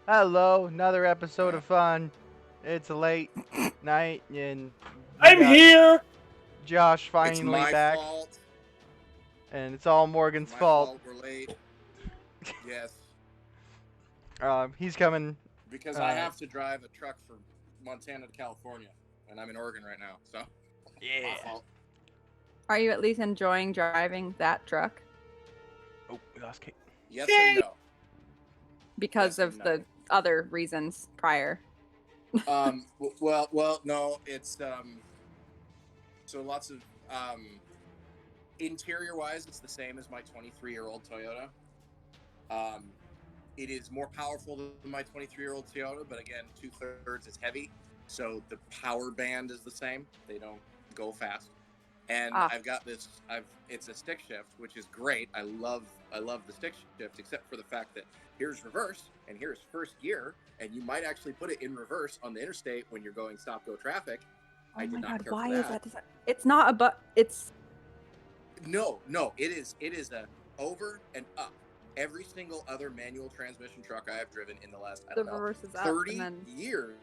Hello, another episode of fun. It's a late night, and we I'm got here. Josh It's finally my back, fault. and it's all It's Morgan's my fault. fault. We're late. Yes, He's coming. because I have to drive a truck from Montana to California, and I'm in Oregon right now. So, my Yeah. fault. Are you at least enjoying driving that truck? Oh, we lost Kate. Yes and no. Because Yes of and no. the other reasons prior. Well, no. It's so lots of interior-wise, it's the same as my 23-year-old Toyota. It is more powerful than my 23-year-old Toyota, but again, 2/3 is heavy, so the power band is the same. They don't go fast. And I've got this. It's a stick shift, which is great. I love the stick shift, except for the fact that here's reverse and here's first gear, and you might actually put it in reverse on the interstate when you're going stop-go traffic. Oh I did my not god, care why for is that design? It's not a it's No, it is a over and up. Every single other manual transmission truck I have driven in the last, I the don't know, reverse is up 30 and then years.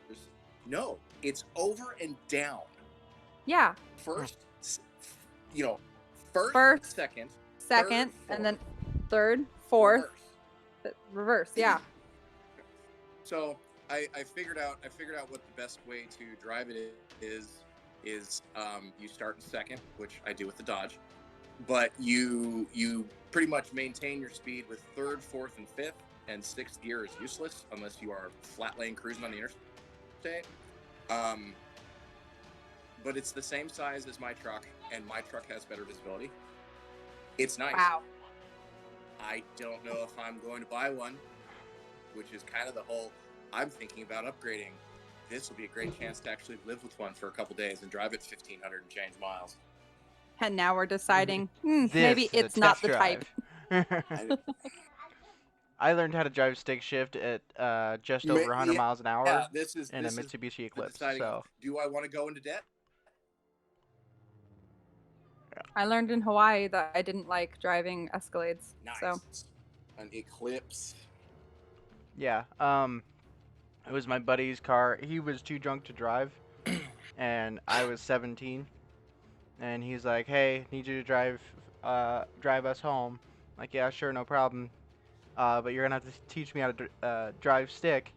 No, it's over and down. yeah. First, First, second, second, third, and then third, fourth, reverse. Yeah. So I figured out what the best way to drive it is you start in second, which I do with the Dodge, but you pretty much maintain your speed with third, fourth, and fifth, and sixth gear is useless unless you are flat lane cruising on the interstate. But it's the same size as my truck, and my truck has better visibility. It's nice. Wow. I don't know if I'm going to buy one, which is kind of the whole, I'm thinking about upgrading. This will be a great chance to actually live with one for a couple days and drive it 1,500 and change miles. And now we're deciding This maybe is a it's not test the type. I learned how to drive stick shift at just over 100 miles an hour in a Mitsubishi Eclipse. So, do I want to go into debt? I learned in Hawaii that I didn't like driving Escalades. Nice. So An Eclipse. yeah. It was my buddy's car. He was too drunk to drive, and I was 17. And he's like, "Hey, need you to drive us home." I'm like, yeah, sure, no problem. But you're gonna have to teach me how to drive stick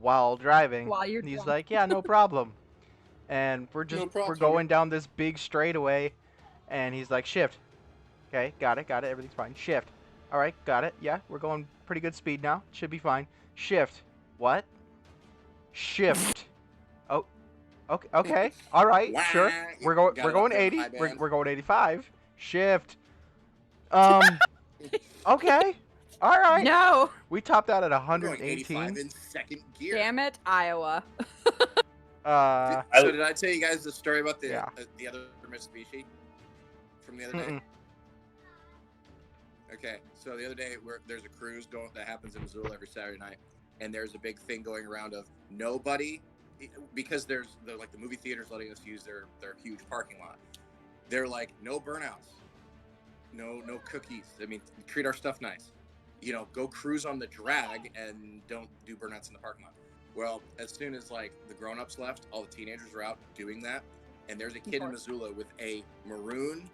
while driving. while you're And he's drunk. like, yeah, no problem. And we're going down this big straightaway, and he's like, shift. Okay, got it, everything's fine. Shift. All right, got it. Yeah, we're going pretty good speed now. Should be fine. Shift. What? Shift. Oh, okay. All right, sure. We're going 80. We're going 85. Shift. Okay. All right. No. We topped out at I'm going 118. 85 in second gear. Damn it, Iowa. So did I tell you guys the story about the other Mitsubishi from the other day? Okay, so the other day there's a cruise that happens in Missoula every Saturday night, and there's a big thing going around of nobody, because they're like the movie theaters letting us use their huge parking lot. They're like, no burnouts, no cookies. I mean, treat our stuff nice. Go cruise on the drag and don't do burnouts in the parking lot. Well, as soon as like the grown-ups left, all the teenagers were out doing that, and there's a kid in Missoula with a maroon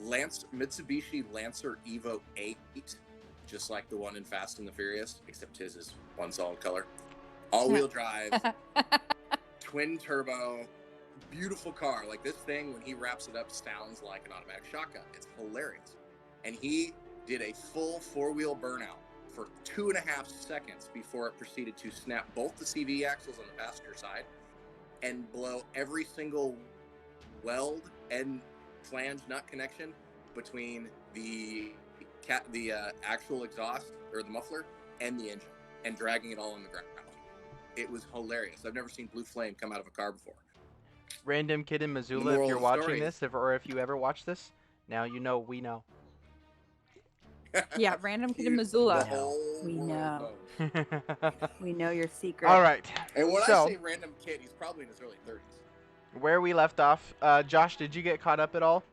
Mitsubishi Lancer Evo 8, just like the one in Fast and the Furious, except his is one solid color. All-wheel drive, twin turbo, beautiful car. Like, this thing, when he wraps it up, sounds like an automatic shotgun. It's hilarious. And he did a full four-wheel burnout for 2.5 seconds before it proceeded to snap both the CV axles on the passenger side and blow every single weld and flange nut connection between the actual exhaust or the muffler and the engine, and dragging it all on the ground. It was hilarious. I've never seen blue flame come out of a car before. Random kid in Missoula, if you're watching this, or if you ever watch this, now you know we know. Yeah, random kid in Missoula. We know. We know your secret. All right. And when I say random kid, he's probably in his early 30s. Where we left off, Josh, did you get caught up at all?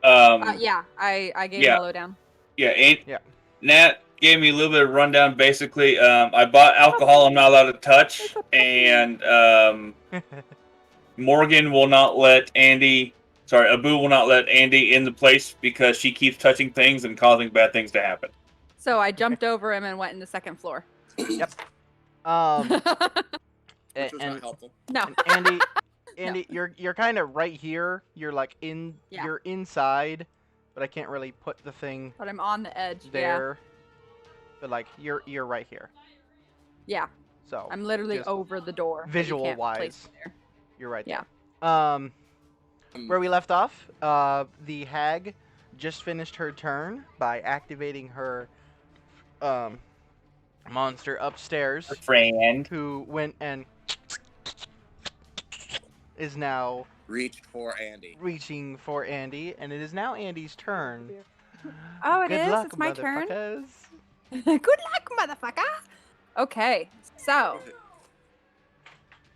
Yeah, I gave him a lowdown. Yeah, Nat gave me a little bit of rundown. Basically, I bought alcohol I'm not allowed to touch, and Morgan will not let Andy. Sorry, Abu will not let Andy in the place because she keeps touching things and causing bad things to happen. So I jumped over him and went in the second floor. Yep. Which was not helpful. No. And Andy, No. you're kind of right here. You're like you're inside, but I can't really put the thing But I'm on the edge. there. But like you're right here. Yeah. So I'm literally just over the door. visual wise, you're right there. Yeah. Where we left off, the hag just finished her turn by activating her monster upstairs, Friend, who went and is now reached for Andy. reaching for Andy, and it is now Andy's turn. Oh, it Good is? luck, It's my turn? motherfuckers. Good luck, motherfucker. Okay, so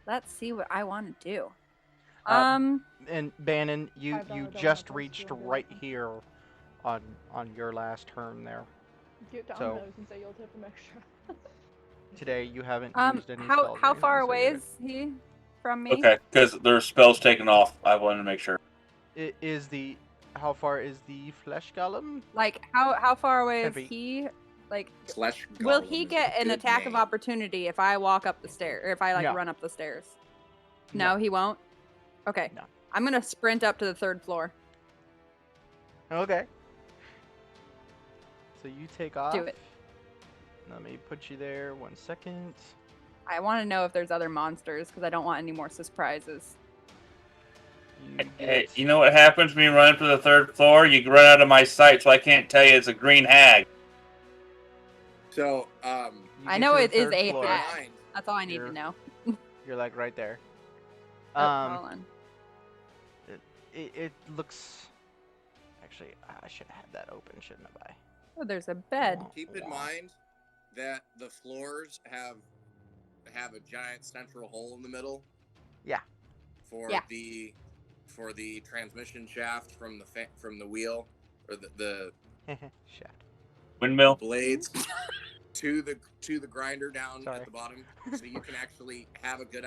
let's see what I want to do. And Bannon, you just reached right here on your last turn there. Get down So- those and say you'll tip them extra. Today you haven't used any how spells. or anything, far so away you're is he from me? okay, because there's spells taken off. I wanted to make sure. good. How far is the flesh golem? Like how far away 10 is feet. he? Like, Slash will Golem he is a get an good attack of name. opportunity if I walk up the stairs, or if I No. run up the stairs? No. No, he won't. Okay. No. I'm gonna sprint up to the third floor. Okay. So you take off. Do it. Let me put you there 1 second. I want to know if there's other monsters because I don't want any more surprises. You Hey, get- you know what happens when you run to the third floor? You run out of my sight, so I can't tell you it's a green hag. So, you I get know to it the is third a floor. hag. mind, That's all I need You're- to know. You're like right there. Oh, hold on. It looks. Actually, I should have had that open, shouldn't I? Oh, there's a bed. keep in mind that the floors have a giant central hole in the middle. Yeah. For Yeah. the transmission shaft from the wheel or the Shaft. Windmill. blades to the grinder down Sorry. at the bottom, so you can actually have a good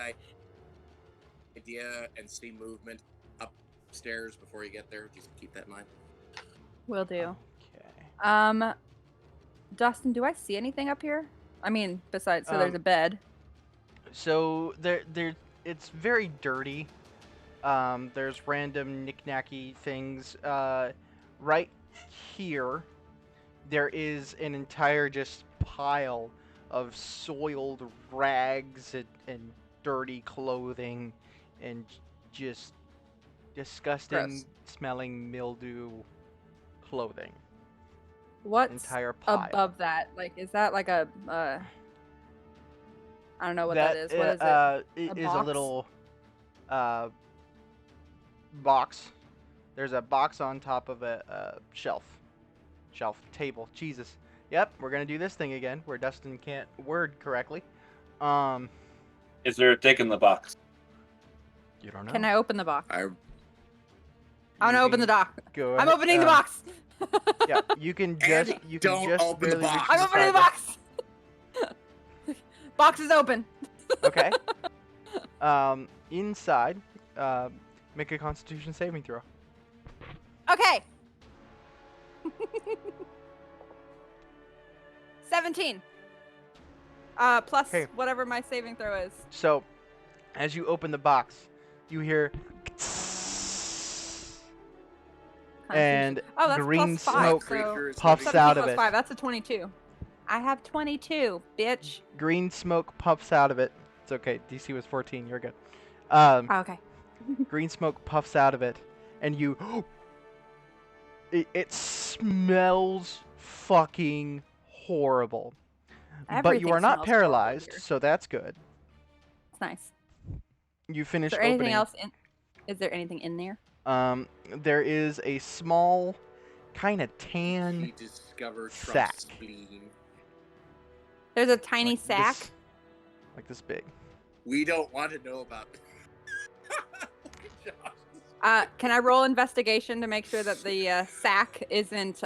idea and see movement upstairs before you get there. Just keep that in mind. Will do. Okay. Dustin, do I see anything up here? I mean, besides, so there's a bed. So there, it's very dirty. There's random knick-knacky things. Right here, there is an entire just pile of soiled rags and dirty clothing and just disgusting Gross. smelling mildew clothing. What's Entire pile. above that? Like, is that like a I don't know what that is. What is it? It A is a box? little box. There's a box on top of a shelf table. Jesus. Yep, we're gonna do this thing again where Dustin can't word correctly. Is there a dick in the box? You don't know. Can I open the box? I I'm gonna open the dock. Go I'm ahead. opening the box. Yeah, you can just Andy, you can don't just open the barely reach box. I'm the opening the side box. Box is open. Okay. Inside, make a Constitution saving throw. Okay. 17. Plus Okay. whatever my saving throw is. So, as you open the box, you hear and Oh, that's green plus 5, smoke so creature is puffs living- out 17 of plus it. 5, that's a 22. I have 22, bitch. Green smoke puffs out of it. It's okay. DC was 14. You're good. Oh, okay. Green smoke puffs out of it, and you. It smells fucking horrible. But you Everything are not smells horrible paralyzed, here. so that's good. That's nice. You Is finished there anything opening. else in? Is there anything in there? There is a small, kind of He tan discovered sack. Trump's spleen. There's a tiny like sack. this- like this big. We don't want to know about. Can I roll investigation to make sure that the sack isn't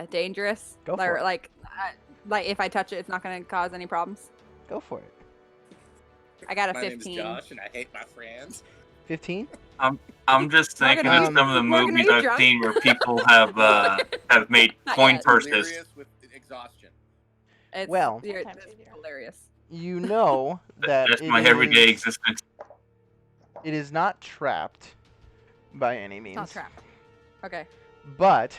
dangerous? Go for Or it. like Like if I touch it, it's not gonna cause any problems. Go for it. I got a My 15. name is Josh, and I hate my friends. 15. I'm just Morgan, thinking are of you- some of the Morgan, are movies you I've drunk? seen where people have made Not coin yet. purses. Delirious with exhaustion. It's, Well- it's Sometimes easier. hilarious. You know that That's it my everyday is- existence. It is not trapped by any means. It's not trapped. Okay. But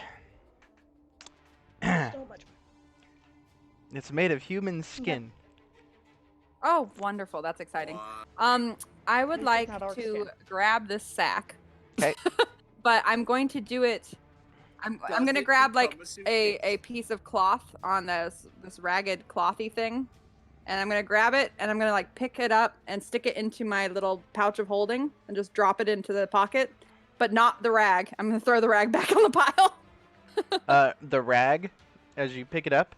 So much. it's made of human skin. Oh, wonderful. That's exciting. Wow. I would This is like not orc to skin. grab this sack. 'Kay. But I'm going to do it. I'm Does gonna it grab like become a suitcase? piece of cloth on this ragged clothy thing, and I'm gonna grab it and I'm gonna like pick it up and stick it into my little pouch of holding and just drop it into the pocket, but not the rag. I'm gonna throw the rag back on the pile. The rag, as you pick it up,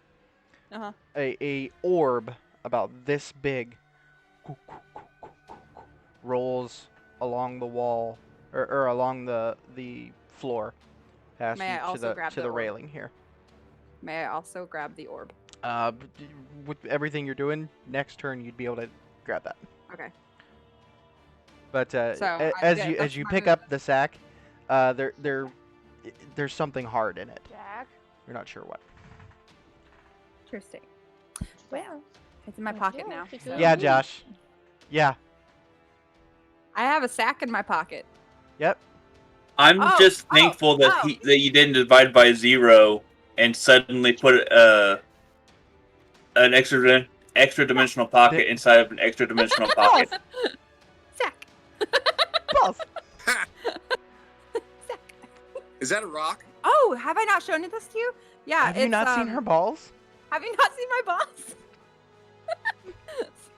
Uh-huh. a orb about this big rolls along the wall or along the floor past May I you to also the grab to the the orb? railing here. May I also grab the orb? With everything you're doing, next turn you'd be able to grab that. Okay. But So, as yeah, you that's as you my pick move. up the sack, there's something hard in it. Jack. You're not sure what. Interesting. Well, Well, it's in my Let's pocket go. now. Take so- it. Yeah, Ooh. Josh. Yeah. I have a sack in my pocket. Yep. I'm Oh, just oh, thankful that oh. that you didn't divide by 0 and suddenly put an extra dimensional pocket inside of an extra dimensional pocket. Sack. Balls. Sack. Is that a rock? Oh, have I not shown this to you? Yeah. Have you it's, not seen her balls? Have you not seen my balls?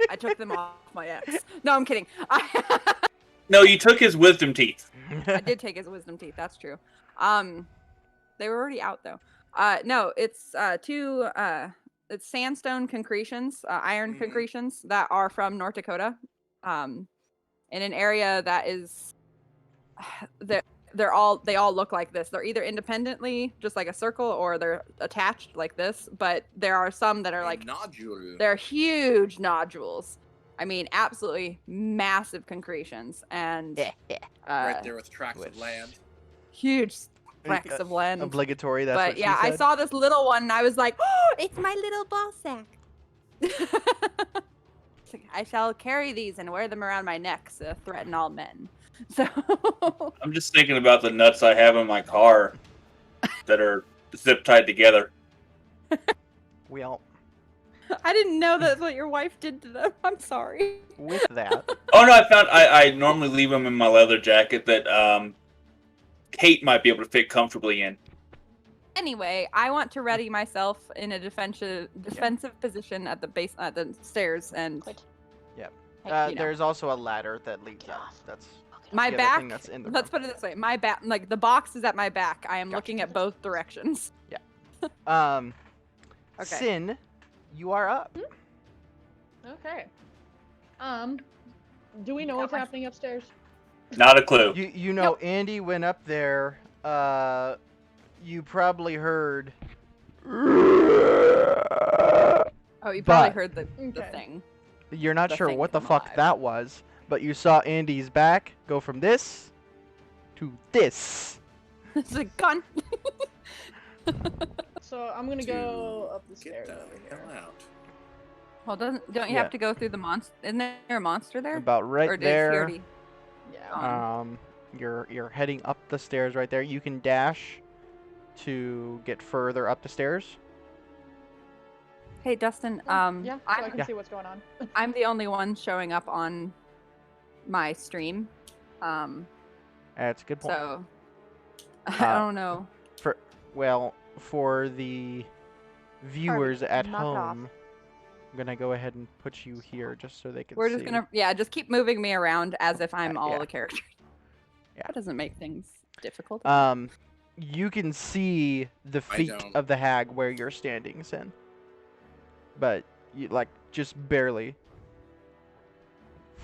I took them off my ex. No, I'm kidding. No, you took his wisdom teeth. I did take his wisdom teeth. That's true. They were already out though. No, it's it's sandstone concretions, iron Mhm. concretions that are from North Dakota, in an area that is they all look like this. They're either independently, just like a circle, or they're attached like this. But there are some that are A like nodule. they're huge nodules. I mean, absolutely massive concretions and Right there with tracts which- of land. huge tracts of land. Obligatory. That's But what yeah, she I said. saw this little one and I was like, oh, it's my little ball sack. It's like, I shall carry these and wear them around my neck to threaten all men. So I'm just thinking about the nuts I have in my car that are zip tied together. Well, I didn't know that's what your wife did to them. I'm sorry. with that, Oh no, I normally leave them in my leather jacket that Kate might be able to fit comfortably in. Anyway, I want to ready myself in a defensive position at the base at the stairs and Quit. Yep. you know. There's also a ladder that leads Get up. off. That's my the other back. thing that's in the Let's put it this way: my back, like the box, is at my back. I am Gotcha. looking at both directions. Okay. Okay. Sin, you are up. Okay. Do we know what's happening upstairs? Not a clue. You know Andy went up there. You probably heard. Oh, you probably But- heard the Okay. thing. You're not The sure thing what the come fuck alive. that was, but you saw Andy's back go from this to this. It's a gun. So I'm gonna go up the Get stairs the over hell here. out. Well, don't you Yeah. have to go through the monster? Isn't there a monster there? About right or did there. he already? Yeah. You're heading up the stairs right there. You can dash to get further up the stairs. Hey, Dustin. Yeah, so I I'm can Yeah. see what's going on. I'm the only one showing up on my stream. That's a good point. So I don't know. For the viewers at knock it off. home, I'm gonna go ahead and put you here just so they can We're see. just gonna just keep moving me around as if I'm all yeah. the characters. Yeah. That doesn't make things difficult. You can see the feet don't. of the hag where you're standing, Sin. But you like just barely.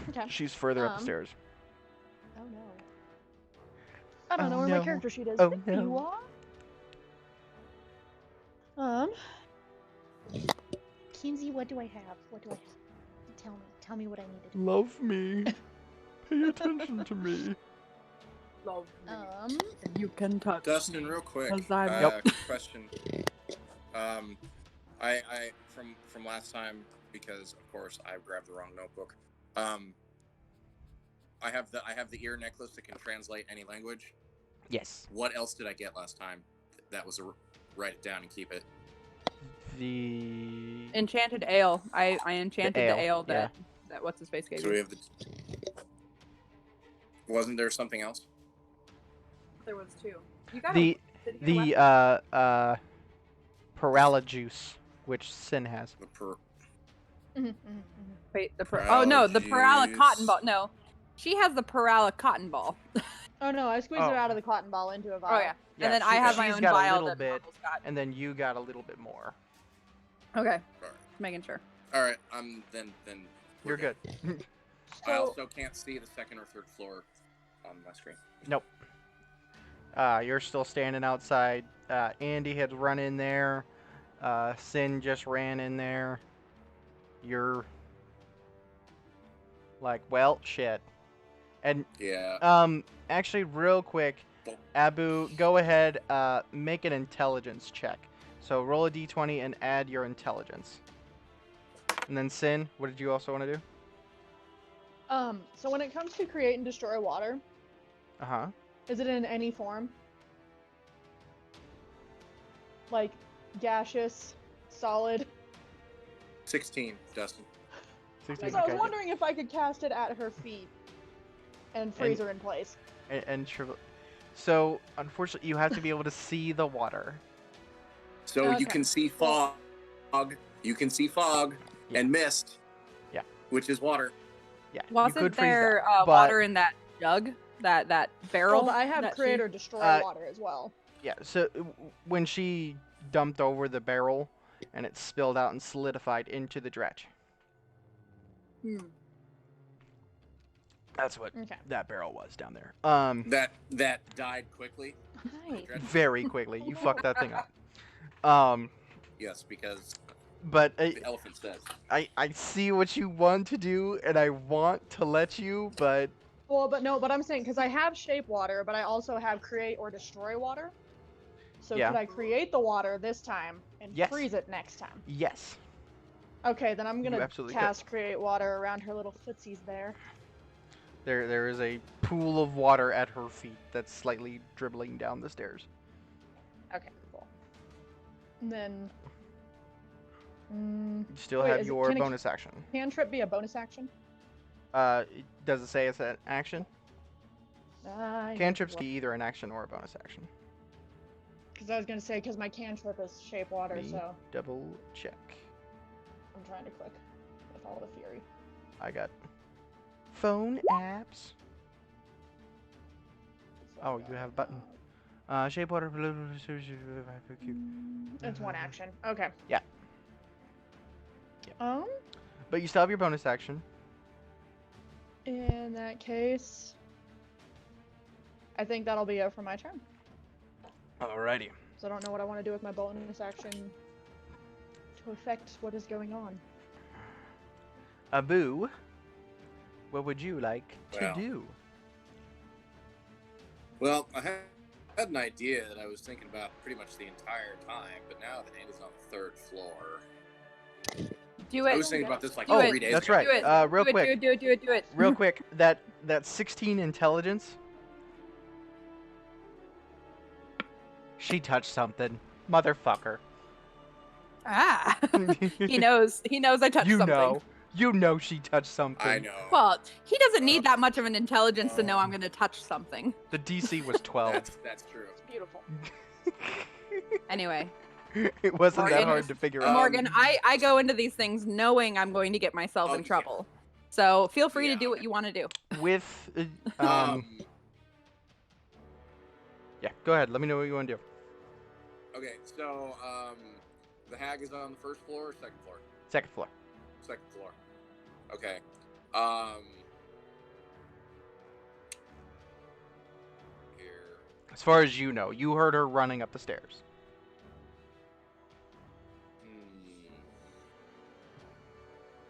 Okay. She's further up the Um, stairs. Oh no. I don't Oh, know where no. my character sheet is. Oh, There you no. are. Kinsey, what do I have? What do I have? Tell me. Tell me what I need to do. Love me. Pay attention to me. Love me. You can touch. Dustin, real quick. 'Cause I'm- Yep. Quick question. I from last time, because of course I grabbed the wrong notebook. I have the ear necklace that can translate any language. Yes. What else did I get last time? That was a write it down and keep it. The Enchanted ale. I enchanted the ale yeah. that what's his face gave So me. we have the. Wasn't there something else? There was two. You got the Paralyjuice, which Sin has. The per. Wait, oh no, the Parala cotton Juice. ball. No, she has the Parala cotton ball. Oh no, I squeezed Oh. it out of the cotton ball into a vial. Oh yeah, Yeah, and then I have my she's own got a vial little that bit, Bubbles got. and then you got a little bit more. Okay, All right. just making sure. All right. Then. we're You're good. I also can't see the second or third floor on my screen. Nope. You're still standing outside. Andy had run in there. Sin just ran in there. You're like, well, shit. And Yeah. actually, real quick, Abu, go ahead. Make an intelligence check. So roll a d20 and add your intelligence. And then Sin, what did you also want to do? So when it comes to create and destroy water, Uh-huh. is it in any form? Like gaseous, solid? 16, Dustin. 16, Because I was okay. wondering if I could cast it at her feet and freeze her in place. So, unfortunately, you have to be able to see the water. So Okay. you can see fog. You can see fog Yeah. and mist. Yeah. Which is water. Yeah, you Wasn't could freeze there that, but- water in that jug? That barrel? Well, but I have that create she- or destroy Uh, water as well. Yeah, so when she dumped over the barrel and it spilled out and solidified into the dredge. Hmm. That's what Okay. that barrel was down there. That died quickly. Hi. Very quickly. You fucked that thing up. Yes, because But the elephant says. I see what you want to do, and I want to let you, but Well, but I'm saying, because I have shape water, but I also have create or destroy water. So Yeah. could I create the water this time and Yes. freeze it next time? yes. Okay, then I'm gonna absolutely could. cast create water around her little footsies there. There is a pool of water at her feet that's slightly dribbling down the stairs. Okay, cool. And then. You still Wait, have is it- your can it- bonus action. Cantrip be a bonus action? Does it say it's an action? Cantrips Because can be either an action or a bonus action. I was gonna say, because my cantrip is shape water, Me. so Double check. I'm trying to click with all the fury. I got phone apps. So Oh, you have a button. Shape water. It's one action. Okay. Yeah. But you still have your bonus action. In that case, I think that'll be it for my turn. Alrighty. So I don't know what I want to do with my bonus action to affect what is going on. Abu, what would you like to Well. do? Well, I had an idea that I was thinking about pretty much the entire time, but now that Andy's on the third floor. Do I it. was thinking about this like Do it. 3 days That's ago. right. Do it. Real do quick. It, do it. Real quick, that 16 intelligence. She touched something, motherfucker. Ah. he knows I touched You something. you know she touched something. I know. Well, he doesn't need that much of an intelligence to know I'm gonna touch something. The DC was 12. That's true. It's beautiful. Anyway, It wasn't that Morgan. hard to figure out. Morgan, I go into these things knowing I'm going to get myself in Okay. trouble. So feel free to Yeah, do what okay. you want to do. With yeah, go ahead. Let me know what you want to do. Okay, so the hag is on the first floor or second floor? Second floor. Second floor. Okay. Here. As far as you know, you heard her running up the stairs.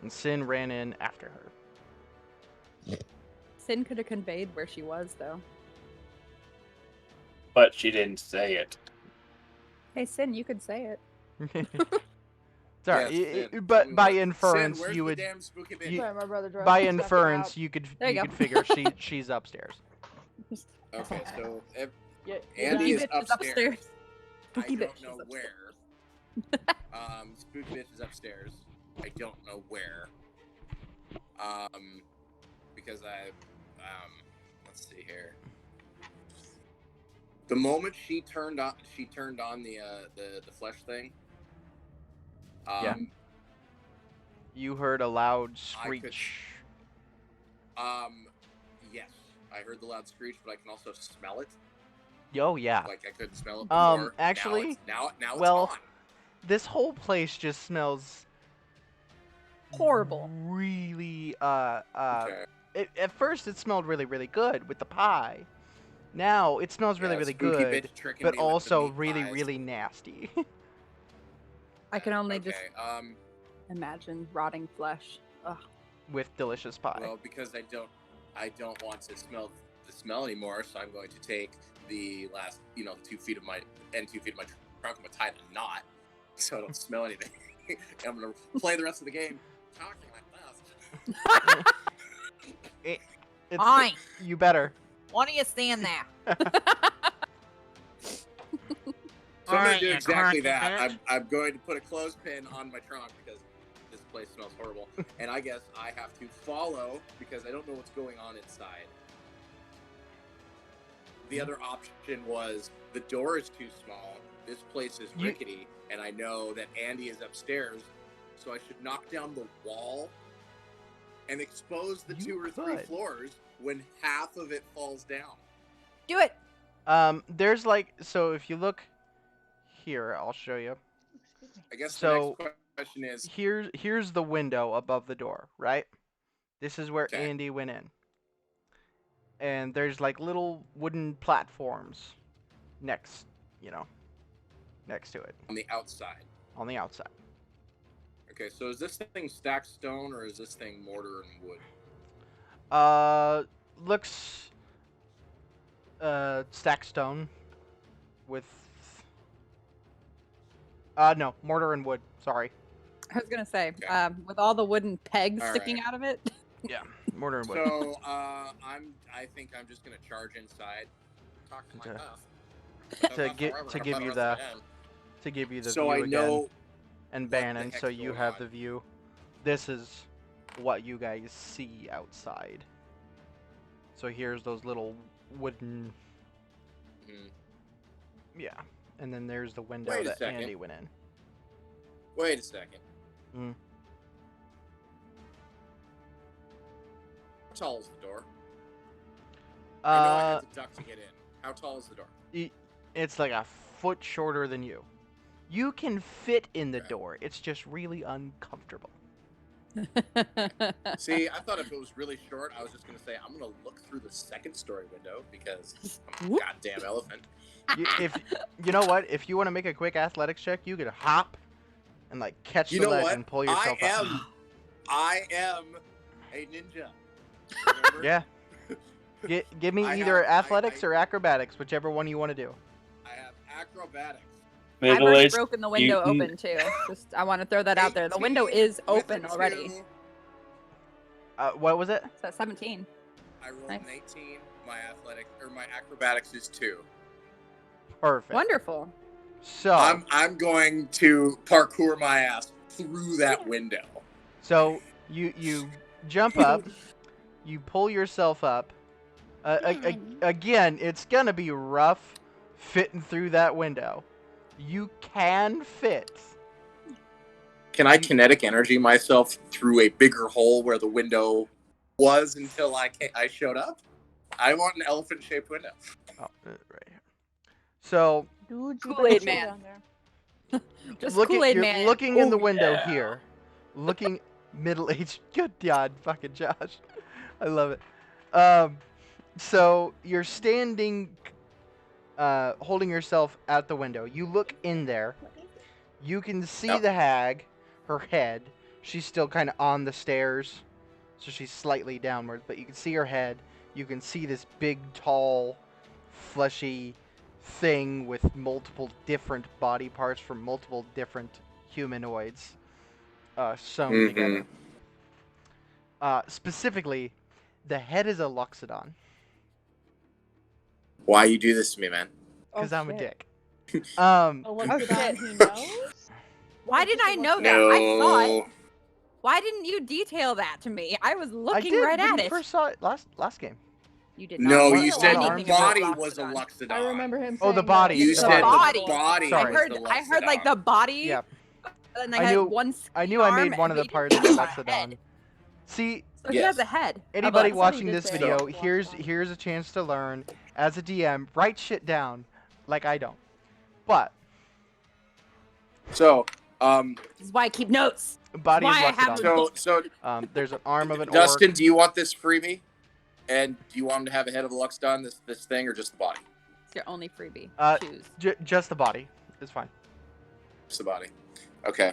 and Sin ran in after her. Sin could have conveyed where she was, though. But she didn't say it. Hey, Sin, you could say it. Sorry, Yes, Sin. but by Sin, inference, where's you the would. damn spooky bitch? You- Sorry, my brother drove. By Check him inference, out. you could There you you go. could figure she's upstairs. Okay, so Yeah, Andy is Spooky bitch upstairs. I Spooky don't bitch know is upstairs. where. Spooky bitch is upstairs. I don't know where. Because let's see here. The moment she turned on the flesh thing. Yeah. You heard a loud I could- screech. Yes, I heard the loud screech, but I can also smell it. Oh yeah. Like I couldn't smell it before. Actually, now it's well, on. this whole place just smells Horrible. really Okay. At first it smelled really good with the pie. Now it smells really spooky good, bitch tricking but me with the also meat really pies. nasty. I can only Okay. just imagine rotting flesh. Ugh. With delicious pie. Well, because I don't want to smell the smell anymore, so I'm going to take the last, the 2 feet of my trunk. I'm gonna tie it in a knot, so I don't smell anything. I'm gonna play the rest of the game talking like this. It's, Fine. you better. Why don't you stand there? So I'm gonna Alright, do you exactly cracky that. bitch. I'm going to put a clothespin on my trunk because this place smells horrible, and I guess I have to follow because I don't know what's going on inside. The other option was the door is too small. This place is rickety, and I know that Andy is upstairs, so I should knock down the wall and expose the 2 or 3 could. floors when half of it falls down. Do it. There's so if you look here, I'll show you. I guess So, the next question is, Here's the window above the door, right? This is where Okay. Andy went in. And there's little wooden platforms next to it on the outside. on the outside. Okay, so is this thing stacked stone or is this thing mortar and wood? Looks stacked stone with no, mortar and wood. Sorry. I was gonna say, Okay. with all the wooden pegs All sticking right. out of it. Yeah, mortar and wood. So I think I'm just gonna charge inside. Talking like this. To give you the So view I again. know And what the Bannon, so heck's you going have on. the view. This is what you guys see outside. So here's those little wooden, Mhm. yeah, and then there's the window Wait a that second. Andy went in. Wait a second. Mm. How tall is the door? I know I Uh, have to duck to get in. How tall is the door? it's like a foot shorter than you. You can fit in the Okay. door. It's just really uncomfortable. See, I thought if it was really short, I was just gonna say I'm gonna look through the second story window because I'm a goddamn elephant. If you know what, if you want to make a quick athletics check, you could hop and catch You the know ledge what? and pull yourself up. I am a ninja. Remember? Yeah. Give me I either have- athletics or acrobatics, whichever one you want to do. I have acrobatics. I've already Middle-aged broken the window mutant. open too. Just I want to throw that out there. The window is 18 with open a already. 2. What was it? So 17. I rolled Nice. an 18. My acrobatics is 2. Perfect. Wonderful. So, I'm going to parkour my ass through that window. so you jump up, you pull yourself up. Again, it's gonna be rough fitting through that window. You can fit. Can I kinetic energy myself through a bigger hole where the window was until I showed up? I want an elephant-shaped window. Oh, right here. So Dude, you Kool-Aid better chill Man. down there. Just looking, Kool-Aid you're Man. looking in the Oh, window yeah. here, looking middle-aged. Good God, fucking Josh, I love it. So you're standing, holding yourself out the window. You look in there. You can see Yep. the hag, her head. She's still kind of on the stairs, so she's slightly downwards, but you can see her head. You can see this big, tall, fleshy thing with multiple different body parts from multiple different humanoids sewn together. Specifically, the head is a Loxodon. Why you do this to me, man? Because I'm a dick. Oh, shit. He knows? Why didn't I know that? No. I saw it. Why didn't you detail that to me? I was I looking did right when at you it. first saw it last game. You did not. No, One- you one said arm the to the body was a Loxodon. Loxodon. I remember him saying Oh, the body. You The said body. the body Sorry. was the I heard like Loxodon. the body. Yeah. And I I knew- had one I knew I arm, made one of but the he parts of didn't the have a head. Loxodon. See, So he has a head. anybody of a- watching did this say video, it. here's a chance to learn as a DM. Write shit down, like I don't. But So, This is why I keep notes. body is Why I have Loxodon. so There's an arm of an Dustin, orc. do you want this freebie? And do you want him to have a head of a Loxodon, this thing, or just the body? It's your only freebie. Choose. Just the body. It's fine. Just the body. Okay.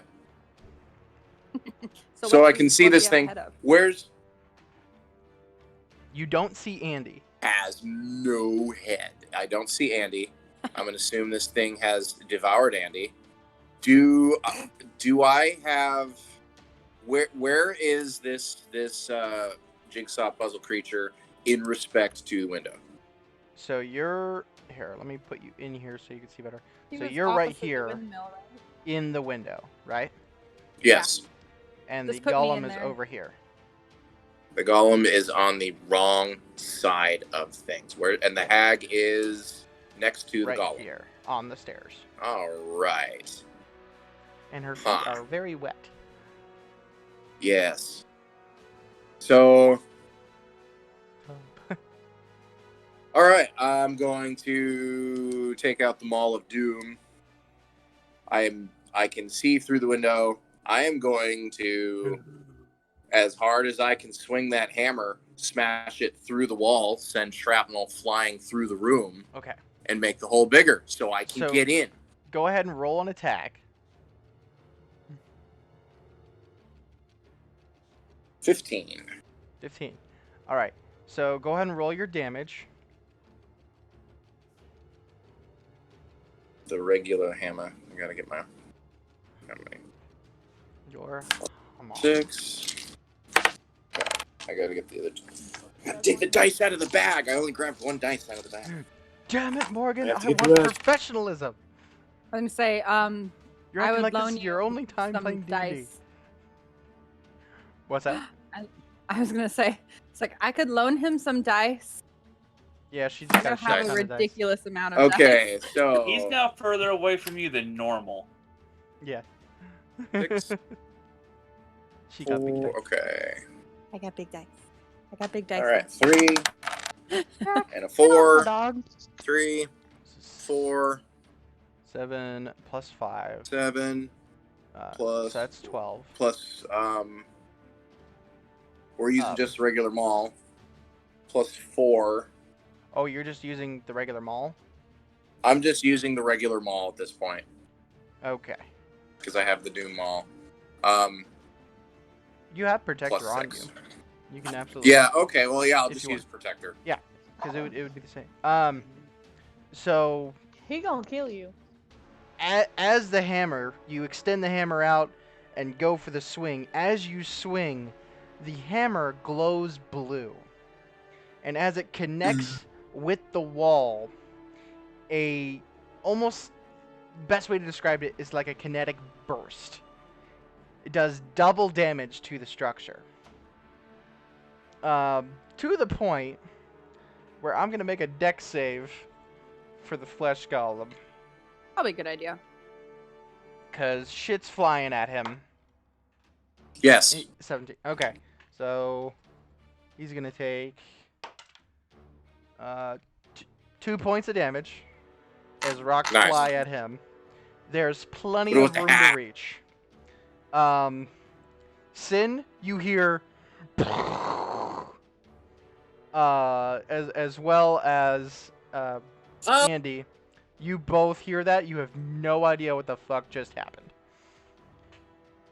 So So what I does- can see what do this you have a thing. head of? Where's You don't see Andy. has no head? I don't see Andy. I'm gonna assume this thing has devoured Andy. Do I have where is this jigsaw puzzle creature in respect to the window? So you're here. Let me put you in here so you can see better. He So was you're right opposite the here windmill, right? in the window, right? Yes. And Just the put me golem in is there. over here. The golem is on the wrong side of things. And the hag is next to the Right golem. here on the stairs. All right. And her feet Huh. are very wet. Yes. So, all right. I'm going to take out the Maul of Doom. I can see through the window. I am going to, as hard as I can swing that hammer, smash it through the wall, send shrapnel flying through the room, Okay. and make the hole bigger so I can So- get in. Go ahead and roll an attack. 15. 15. All right. So go ahead and roll your damage. The regular hammer. I gotta get my. How many? Your. Come on. 6. I gotta get the other. Take the dice out of the bag. I only grabbed one dice out of the bag. Damn it, Morgan! I I have to get want the rest. professionalism. I was gonna say, You're I acting would like this loan is your you only time some playing D&D. dice. What's that? I was gonna say, it's like I could loan him some dice. Yeah, she I just got don't a shit have a ton of dice. ridiculous amount of Okay, dice. so He's now further away from you than normal. Yeah. 6, She got big 4. dice. Okay. I got big dice. I got big dice. All right, 3 and a 4. 3, 4, 7 plus 5. 7 plus. So that's 12. Plus. We're using just regular maul. Plus 4. Oh, you're just using the regular maul? I'm just using the regular maul at this point Okay. because I have the Doom maul. You have protector Plus on 6. you. You can absolutely. Yeah. Okay. Well, yeah. I'll If just you use protector. Because it would be the same. So He gonna kill you. as the hammer, you extend the hammer out and go for the swing. As you swing, the hammer glows blue. And as it connects with the wall, almost best way to describe it is like a kinetic burst. It does double damage to the structure. To the point where I'm going to make a dex save for the flesh golem. Probably a good idea. Because shit's flying at him. Yes. 17. Okay. So he's going to take 2 points of damage as rocks Nice. fly at him. There's plenty What of about room the to hat? reach. Sin, you hear as well as Andy, you both hear that. You have no idea what the fuck just happened.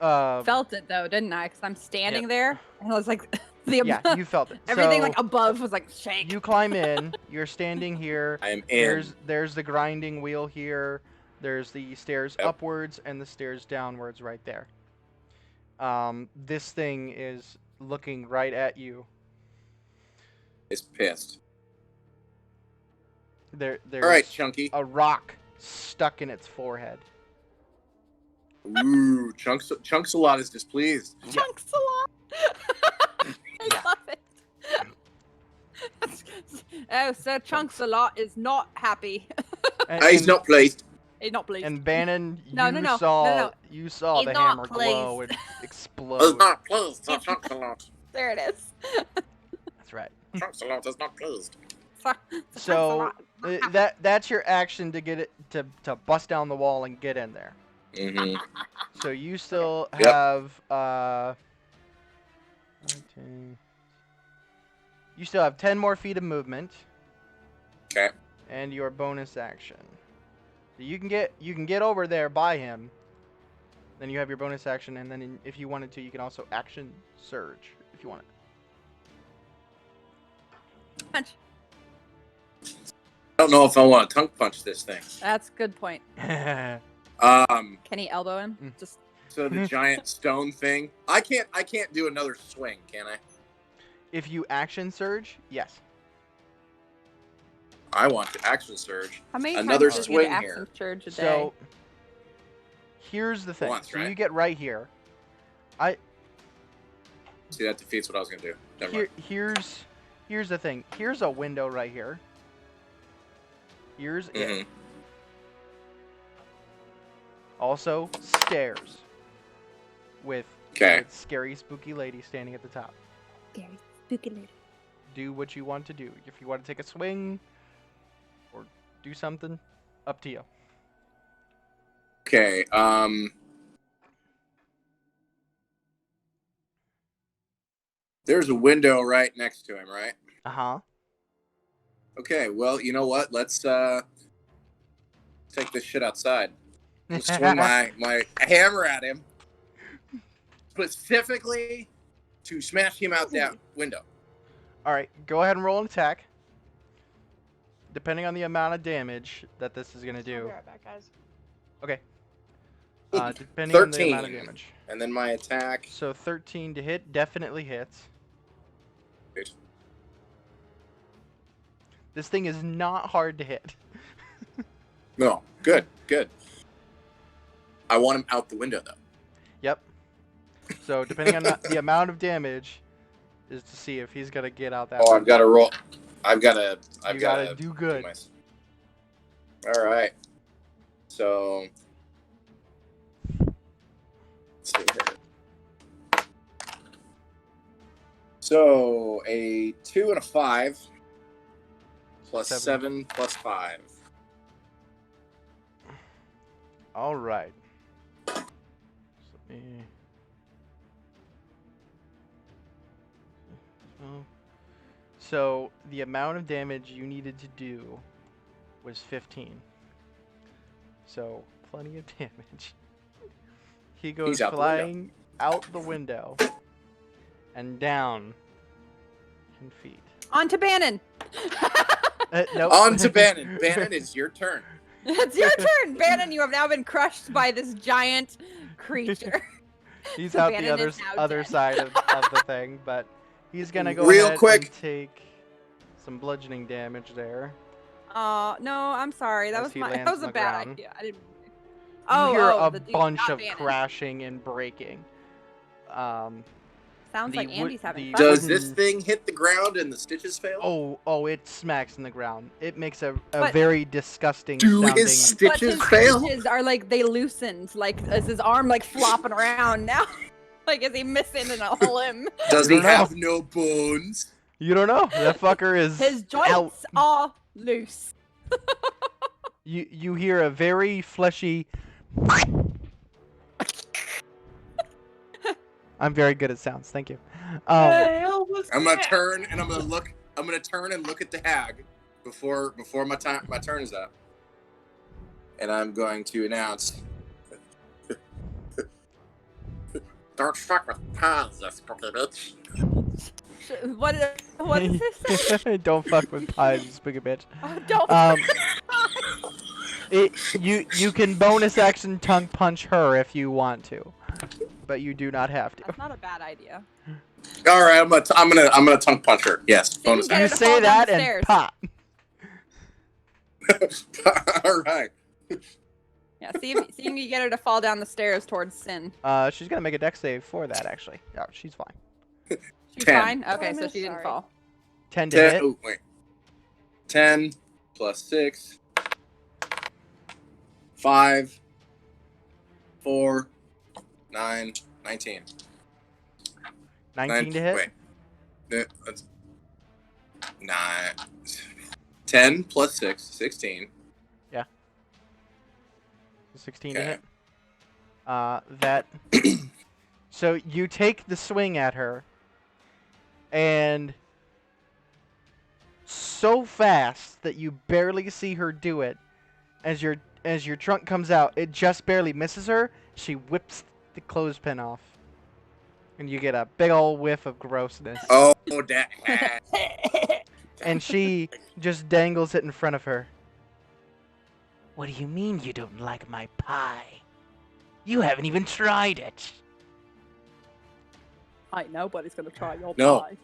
Felt it though, didn't I? Because I'm standing there, and I was like, yeah, you felt it. everything So like above was like shake. you climb in. You're standing here. I am in. There's the grinding wheel here. There's the stairs Yep. upwards and the stairs downwards right there. This thing is looking right at you. It's pissed. There's All right, Chunky. a rock stuck in its forehead. Ooh, Chunks-a-Lot is displeased. Chunks a lot. I love it. Oh, so Chunks-a-Lot is not happy. He's not pleased. He's not pleased. And Bannon, No. you saw He's the not hammer glow pleased. and He's explode. not pleased. Chunks-a-Lot. There it is. That's right. Chunks-a-Lot is not pleased. So that's your action to get it to bust down the wall and get in there. Mm-hmm. So you still Yep. have 19. You still have 10 more feet of movement. Okay. And your bonus action. So you can get over there by him. Then you have your bonus action, and then if you wanted to, you can also action surge if you want it. Punch. I don't know if I want to tongue punch this thing. That's a good point. Can he elbow him? Mm. Just So the giant stone thing. I can't do another swing, can I? If you action surge, yes. I want to action surge. how many Another times does he swing get here. action surge a day? So here's the thing. Once, so right? you get right here. See, that defeats what I was gonna do. Never mind. Here's the thing. Here's a window right here. Here's it. Mhm. Also stairs with Okay. scary spooky lady standing at the top. Scary, spooky lady. Do what you want to do. If you want to take a swing or do something, up to you. Okay. There's a window right next to him, right? Uh-huh. Okay. Well, you know what? Let's take this shit outside. Let's swing my hammer at him, specifically to smash him out that window. All right, go ahead and roll an attack. Depending on the amount of damage that this is gonna I'll be do. right back, guys. Okay. Depending on the 13. amount of damage. And then my attack. So 13 to hit definitely hits. Good. This thing is not hard to hit. No, good. I want him out the window though. Yep. So depending on the amount of damage, is to see if he's gonna get out that. Oh, I've window. got to roll. I've got to do good. All right. So let's see here. So a 2 and a 5 plus 7 plus 5. All right. Let me... So the amount of damage you needed to do was 15. So plenty of damage. He goes He's out the flying out the window and down 10 feet. On to Bannon. Nope. On to Bannon. Bannon, it's your turn. It's your turn, Bannon. You have now been crushed by this giant creature. He's out Bannon the is now other dead. side of the thing, but he's gonna go Real ahead quick. and take some bludgeoning damage there. No, I'm sorry. That As was he my. lands That was on a the bad ground. idea. I didn't. You hear a the dude, bunch not of Bannon. crashing and breaking. Sounds the like wood- Andy's having the- fun. Does this thing hit the ground and the stitches fail? Oh, it smacks in the ground. It makes a But- very disgusting Do sounding. his But stitches his fail? stitches are like they loosened. Like is his arm like flopping around now? Like is he missing a limb? Does You he don't know. have no bones? You don't know. That fucker is His out. joints are loose. You hear a very fleshy. I'm very good at sounds. Thank you. I'm gonna turn and I'm gonna look. I'm gonna turn and look at the hag before my turn is up, and I'm going to announce. Don't fuck with pies, you spooky bitch. What does this say? Don't fuck with pies, you spooky bitch. Oh, don't Um, fuck you can bonus action tongue punch her if you want to, but you do not have to. That's not a bad idea. All right, I'm gonna tongue punch her. Yes, So you bonus can get her You to say fall down that the and stairs. pop. action. All right. Yeah, see if you can get her to fall down the stairs towards Sin. She's gonna make a dex save for that actually. Yeah, she's fine. She's 10. fine? Okay, I so missed, she didn't sorry. fall. 10 to hit. Oh, wait. 10 plus 6. 5. 4. 9. 19. 19 to hit. Wait. That's 9. 10 plus 6. 16. 16 to Okay. hit. That. So you take the swing at her, and so fast that you barely see her do it. As your trunk comes out, it just barely misses her. She whips the clothespin off, and you get a big old whiff of grossness. Oh, that. And she just dangles it in front of her. What do you mean you don't like my pie? You haven't even tried it. I know, but he's gonna try your No. pie.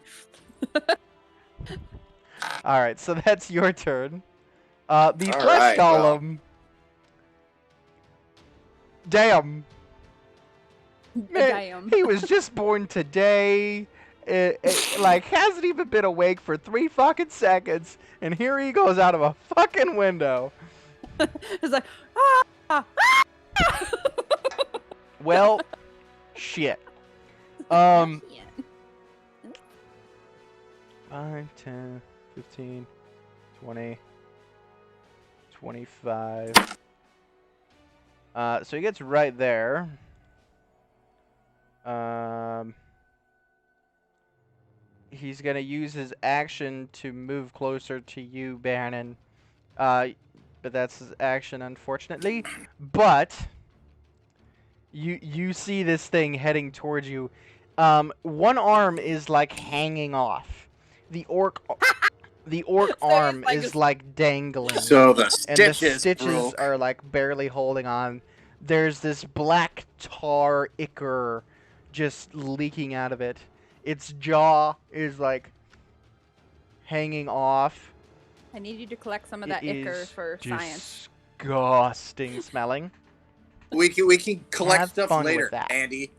Alright, so that's your turn. The All flesh right, well. golem. Damn. Man, Damn. he was just born today. Like, hasn't even been awake for 3 fucking seconds. And here he goes out of a fucking window. It's like, ah! Well, shit. 5, 10, 15, 20, 25. So he gets right there. He's gonna use his action to move closer to you, Bannon. But that's his action, unfortunately. But you see this thing heading towards you. One arm is like hanging off. The orc So arm it's is like dangling. So the And the stitches, stitches broke. are like barely holding on. There's this black tar ichor just leaking out of it. Its jaw is like hanging off. I need you to collect some of that It ichor is for science. disgusting smelling. We can collect Have stuff fun with later, that. Andy.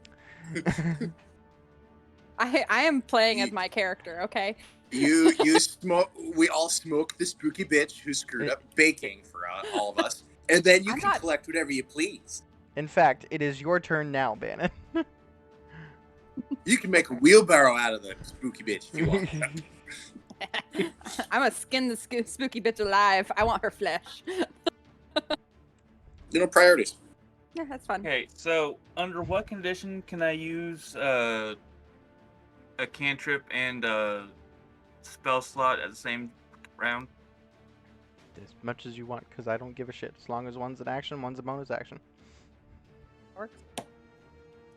I am playing as my character, okay? You smoke. We all smoke the spooky bitch who screwed up baking for all of us, and then you I'm can not- collect whatever you please. In fact, it is your turn now, Bannon. You can make a wheelbarrow out of the spooky bitch if you want. I'm gonna skin the spooky bitch alive. I want her flesh. Priorities. Yeah, that's fun. Okay, so under what condition can I use a cantrip and a spell slot at the same round? As much as you want, because I don't give a shit. As long as one's an action, one's a bonus action. Works.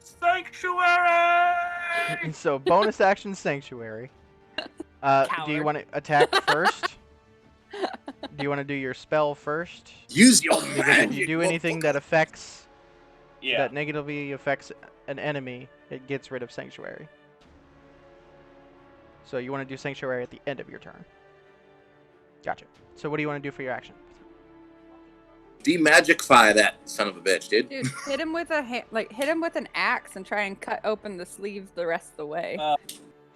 Sanctuary! So bonus action sanctuary. Do you Coward. want to attack first? Do you want to do your spell first? Use your Because if magic. you do anything that affects, Yeah. that negatively affects an enemy, it gets rid of sanctuary. So you want to do sanctuary at the end of your turn. Gotcha. So what do you want to do for your action? Demagicify that son of a bitch, dude. Dude, hit him with a hit him with an axe and try and cut open the sleeves the rest of the way.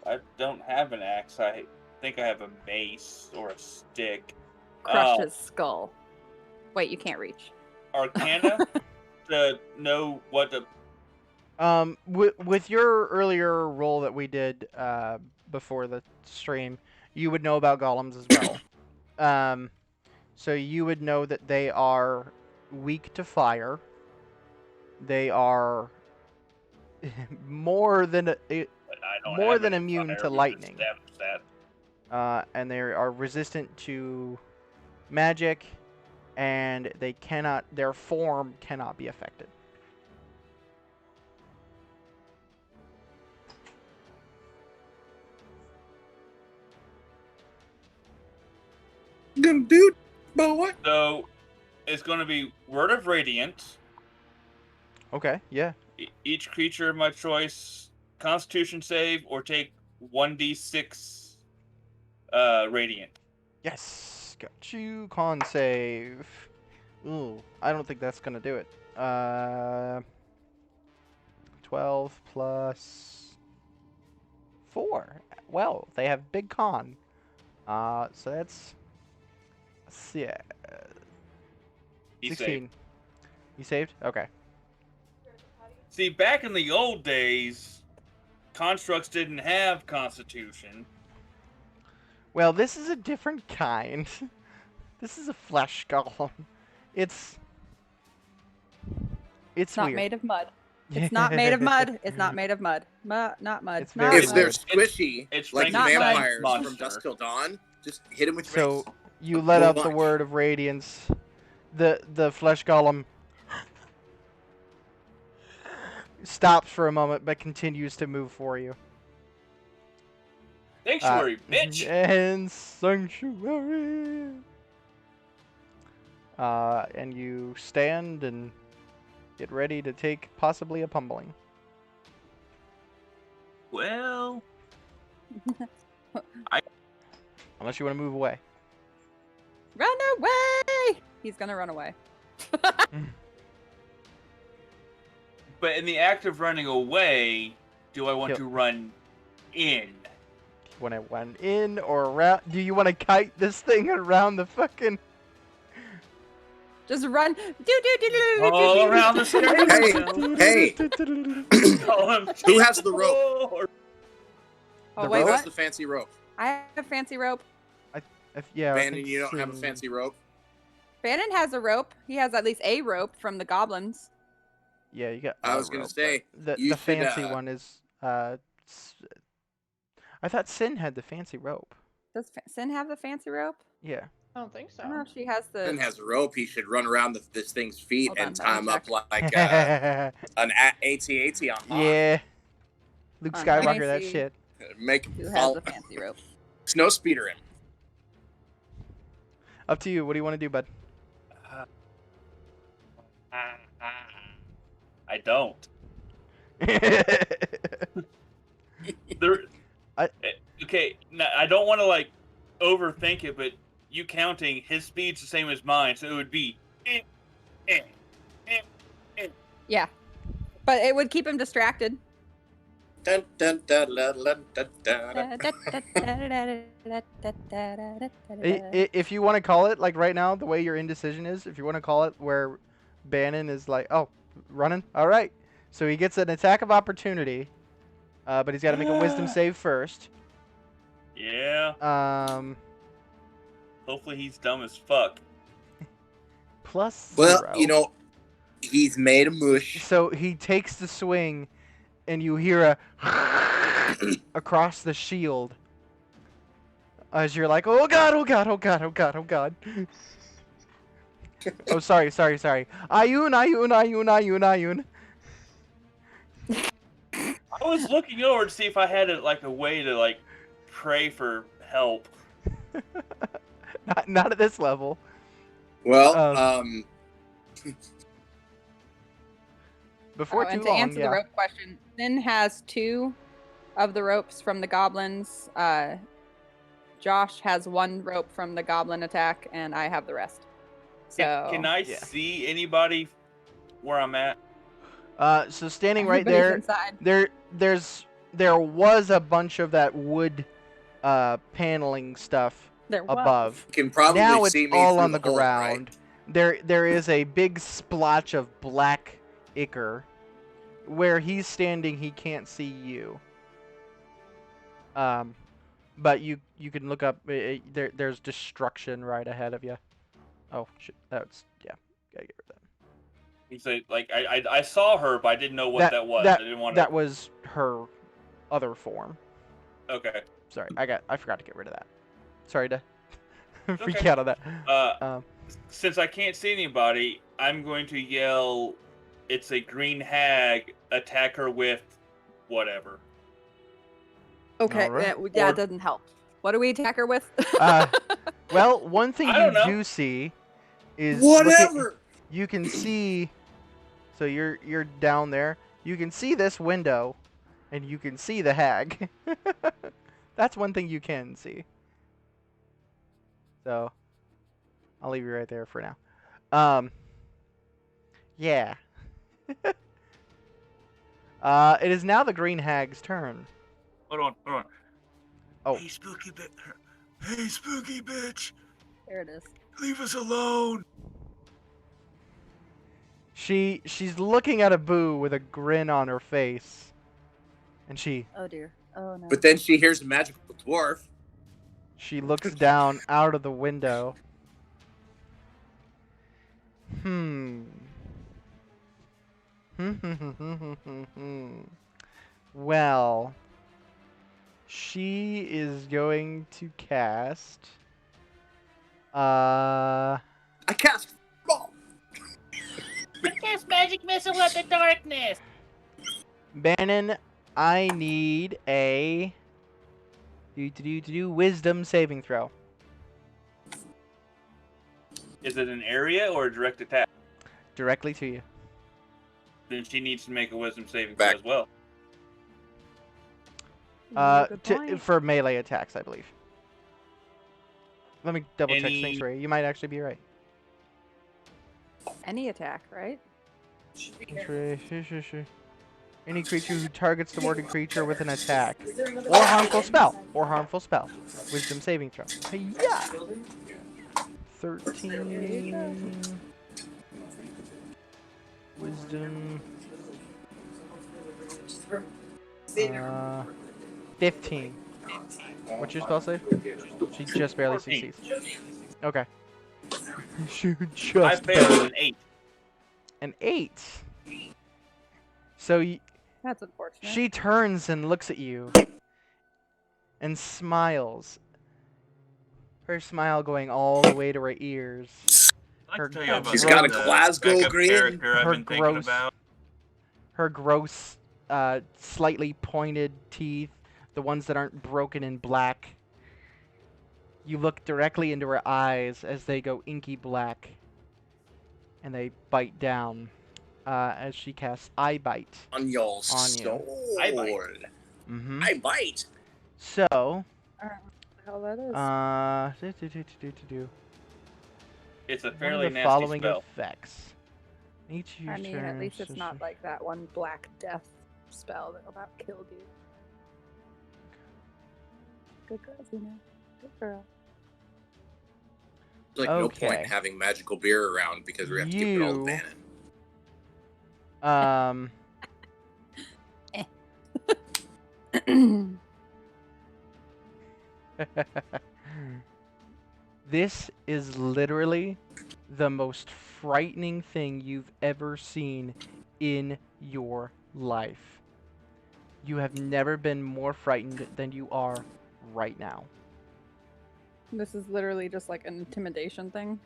I don't have an axe. I think I have a mace or a stick. Crush his skull. Wait, you can't reach. Arcana to know what the. With your earlier roll that we did before the stream, you would know about golems as well. So you would know that they are weak to fire. They are more than immune to lightning. And they are resistant to magic, and their form cannot be affected. Gonna do, boy. So it's going to be Word of Radiance. Okay, yeah. Each creature of my choice, Constitution save, or take 1d6 radiant. Yes, got you. Con save. Ooh, I don't think that's gonna do it. 12 plus 4. Well, they have big con. So that's yeah, He 16. saved. You saved? Okay. See, back in the old days, constructs didn't have Constitution. Well, this is a different kind. This is a flesh golem. It's Not weird. made of mud. It's not made of mud. It's not made of mud. Not mud. It's not very If mud. they're weird. squishy, It's like Not mud. vampires from monster. Dusk Till Dawn, just hit them with So your you let out the Lunch. word of radiance. The flesh golem stops for a moment but continues to move for you. Sanctuary, bitch! And sanctuary. And you stand and get ready to take possibly a pummeling. Well, Unless you want to move away. Run away! He's gonna run away. but in the act of running away, do I want Kill- to run in? When I went in or around, do you want to kite this thing around the fucking? Just run. All around the Hey, Who has the rope? Oh The wait, Who has what? the fancy rope? I have fancy rope. Yeah. I Bannon, think you don't have a Sin- fancy rope? Bannon has a rope. He has at least a rope from the goblins. Yeah, you got. I a was gonna rope, say, but you the should, fancy one is. I thought Sin had the fancy rope. Does Sin have the fancy rope? Yeah. I don't think so. I don't know if she has the. Finn has a rope. He should run around this thing's feet Hold on, and let me tie him up check. like an AT-AT on Hoth. Yeah. Luke Hold on, let me Skywalker, that see. shit. Make Who him has fall. the fancy rope? Snow speeder him. Up to you. What do you want to do, bud? I don't. There. Okay, now, I don't want to like overthink it, but you counting his speed's the same as mine, so it would be. Yeah, but it would keep him distracted. Dun, dun, dun, dun, dun, dun, dun. If you want to call it, like right now, the way your indecision is, if you want to call it where Bannon is like, oh, running? All right. So he gets an attack of opportunity, but he's got to make a wisdom save first. Yeah. Hopefully he's dumb as fuck. Plus Well, 0. you know, he's made a mush. So he takes the swing, and you hear a across the shield as you're like, oh god, oh god, oh god, oh god, oh god. Oh, sorry. Ayun. I was looking over to see if I had a way to like pray for help. Not at this level. Well, Before too and to long, answer yeah. the rope question, Sin has 2 of the ropes from the goblins. Josh has 1 rope from the goblin attack, and I have the rest. So Can I yeah. see anybody where I'm at? So standing right everybody's there, inside. there was a bunch of that wood paneling stuff There was. above. you can probably Now it's see me all through on the hole, ground. There is a big splotch of black ichor. Where he's standing, he can't see you. But you can look up. There's destruction right ahead of you. Oh shit! Gotta get rid of that. He said, like, I saw her, but I didn't know what that was. I didn't want to. That was her other form. Okay. Sorry, I forgot to get rid of that. Sorry to freak Okay. out on that. Since I can't see anybody, I'm going to yell, "It's a green hag! Attack her with whatever." Okay, Alright. that Or- doesn't help. What do we attack her with? Well, one thing I don't you know. do see is Whatever. you can see. So you're down there. You can see this window, and you can see the hag. That's one thing you can see. So I'll leave you right there for now. Yeah. It is now the green hag's turn. Hold on. Oh. Hey, spooky bitch. Hey, spooky bitch. There it is. Leave us alone. She's looking at Abu with a grin on her face, and Oh dear. Oh no. But then she hears a magical dwarf. she looks down out of the window. Well, she is going to cast. I cast ball. Cast magic missile with the darkness. Bannon, I need a wisdom saving throw. Is it an area or a direct attack? Directly to you. Then she needs to make a wisdom saving throw as well. For melee attacks, I believe. Let me double check things for you. You might actually be right. Any attack, right? Sure. Any creature who targets the warded creature with an attack or harmful spell. Wisdom saving throw. Yeah. 13. Wisdom. 15. What's your spell save? She just barely 14. succeeds. Okay. She I just failed barely. an 8. An 8. So That's unfortunate. she turns and looks at you and smiles. Her smile going all the way to her ears. She's got a Glasgow grin. Her gross, slightly pointed teeth, the ones that aren't broken in black. You look directly into her eyes as they go inky black, and they bite down as she casts Eye Bite on your soul. I bite. Mm-hmm. I bite. So, How that is. It's a fairly nasty following spell. Effects. Each of your turns, at least it's not like that one Black Death spell that about killed you. Good girl, Zena. Good girl. There's like no point in having magical beer around because we have to give it all to Bannon. This is literally the most frightening thing you've ever seen in your life. You have never been more frightened than you are right now. This is literally just like an intimidation thing.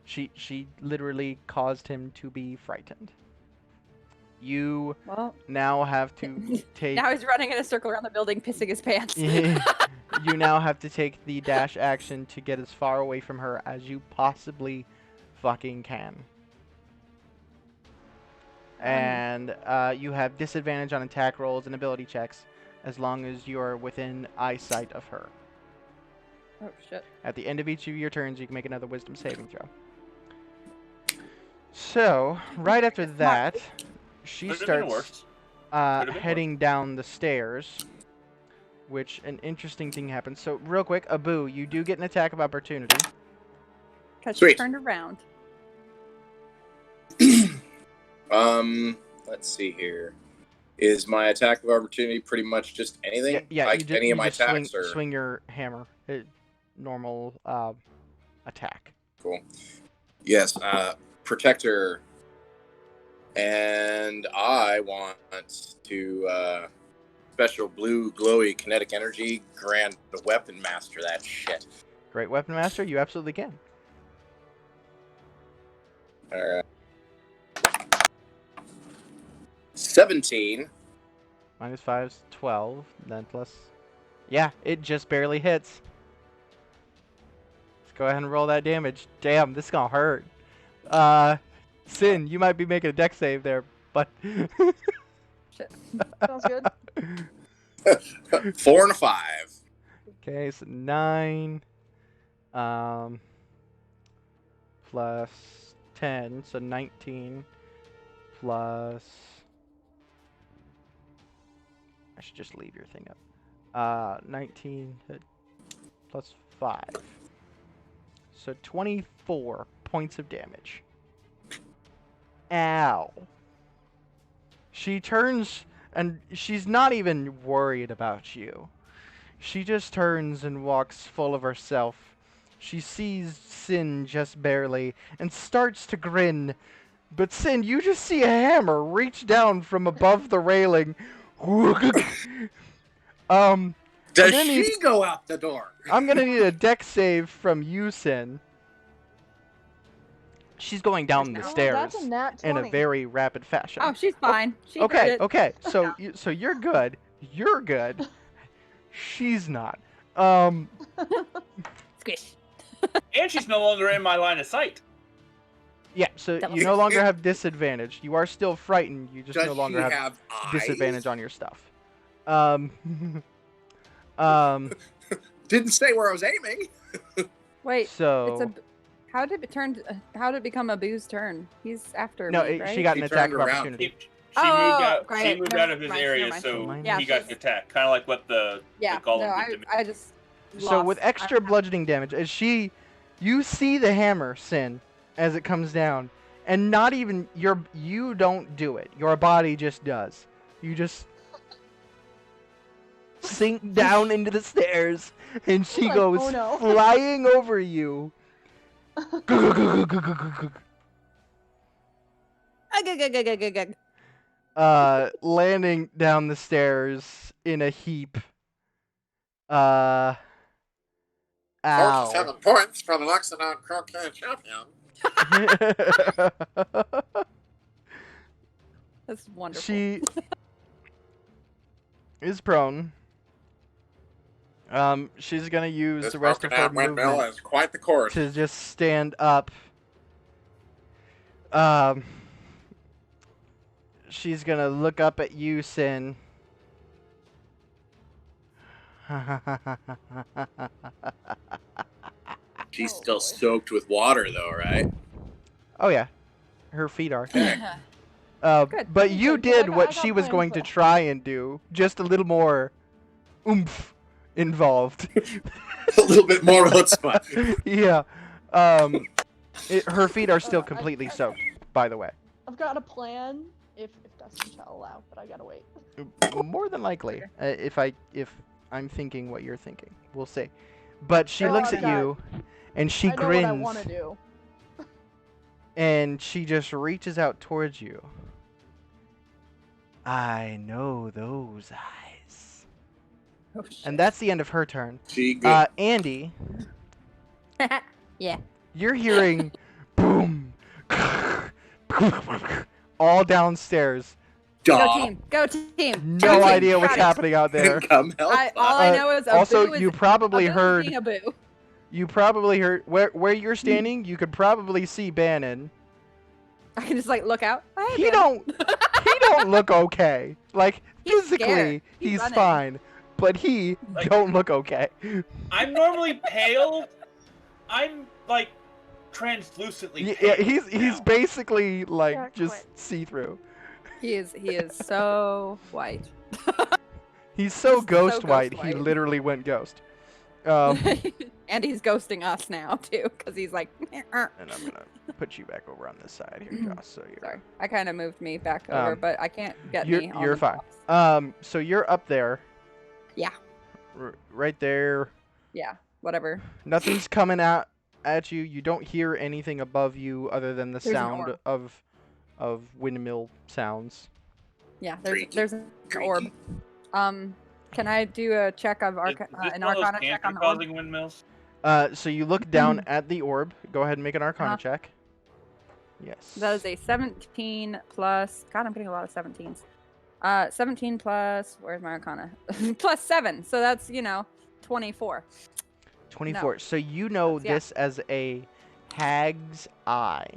She literally caused him to be frightened. You now have to take... Now he's running in a circle around the building, pissing his pants. You now have to take the dash action to get as far away from her as you possibly fucking can. And you have disadvantage on attack rolls and ability checks as long as you're within eyesight of her. Oh, shit. At the end of each of your turns, you can make another wisdom saving throw. So, right after that, she starts heading down the stairs, which an interesting thing happens. So, real quick, Abu, you do get an attack of opportunity. Because she turned around. Let's see here. Is my attack of opportunity pretty much just anything? Yeah, like any of my attacks? Swing your hammer. Normal attack. Cool. Yes, Protector. And I want to special blue glowy kinetic energy grand weapon master that shit. Great weapon master, you absolutely can. Alright. 17. -5 is 12, then plus... Yeah, it just barely hits. Let's go ahead and roll that damage. Damn, this is gonna hurt. Sin, you might be making a deck save there, but Shit. Sounds good. 4 and a 5. okay, so 9 plus 10, so 19 plus I should just leave your thing up. 19 plus 5. So 24 points of damage. Ow. She turns and she's not even worried about you. She just turns and walks full of herself. She sees Sin just barely and starts to grin. But Sin, you just see a hammer reach down from above the railing. Does she go out the door? I'm gonna need a deck save from you, Sin. She's going down the stairs That's a nat in 20. a very rapid fashion. Oh, she's fine. She heard Okay, it. okay. So so you're good. You're good. She's not. Squish. And she's no longer in my line of sight. Yeah, so Double you no longer have disadvantage. You are still frightened. You just Does no longer she have eyes? disadvantage on your stuff. Didn't say where I was aiming. Wait. So It's a. How did it turn? How did it become Abu's turn? He's after no, me, right? she got an She attack turned of around. opportunity. She moved out. great. She moved Never out of his mind, area, never mind. so Yeah. he got attacked. Kind of like what the golem No, did to me. I just. So with lost. extra bludgeoning damage, as you see the hammer, Sin, as it comes down, and not even you don't do it. Your body just does. You just sink down into the stairs, and she Like, goes oh no. flying over you. Landing down the stairs in a heap. Ow. 47 points for the Luxembourg Croquet Champion. That's wonderful. She is prone. She's gonna use This the rest of broken her out windmill movement is quite the course. to just stand up. She's gonna look up at you, Sin. She's Oh, still boy. soaked with water, though, right? Oh yeah, her feet are. Good. But you Okay, 'cause did I what got she was plans going to for- try and do, just a little more oomph involved. A little bit more chutzpah. Yeah. Her feet are still completely soaked, by the way. I've got a plan if Dustin shall allow, but I gotta wait. More than likely, if I'm thinking what you're thinking, we'll see. But she Oh, looks I've at you, and she I know what I grins, want to do. and she just reaches out towards you. I know those eyes. Oh, shit. And that's the end of her turn. She good. Andy, Yeah. you're hearing boom, all downstairs. Go Dog. team. Go team. No Go idea team. what's Got it. happening out there. Come help All us. I know is Abu Also, is you probably Abu heard. being Abu. You probably heard where you're standing. You could probably see Bannon. I can just like look out. Hi, He Ben. he don't look okay. Like He's physically, scared. He's he's running. fine, but he Like- don't look okay. I'm normally pale. I'm like translucently pale. Yeah, he's now. basically like Dark just white. see through. He is so white. He's so He's so ghost ghost white. He white. literally went ghost. And he's ghosting us now too, because he's like. And I'm gonna put you back over on this side here, Josh. So you're Sorry, I kind of moved me back over, but I can't get you're, me. On you're the fine. box. So you're up there. Yeah. Right there. Yeah. Whatever. Nothing's coming out at you. You don't hear anything above you other than the There's an sound orb. of windmill sounds. Yeah. Creaky. There's an Creaky. orb. Can I do a check of Is this an one of those Arcana check on the orb? cancer-causing windmills? So you look down at the orb. Go ahead and make an Arcana check. Yes. That is a 17 plus. God, I'm getting a lot of 17s. 17 plus, where's my arcana? Plus 7, so that's, 24. 24. No. So you know Yeah. this as a hag's eye.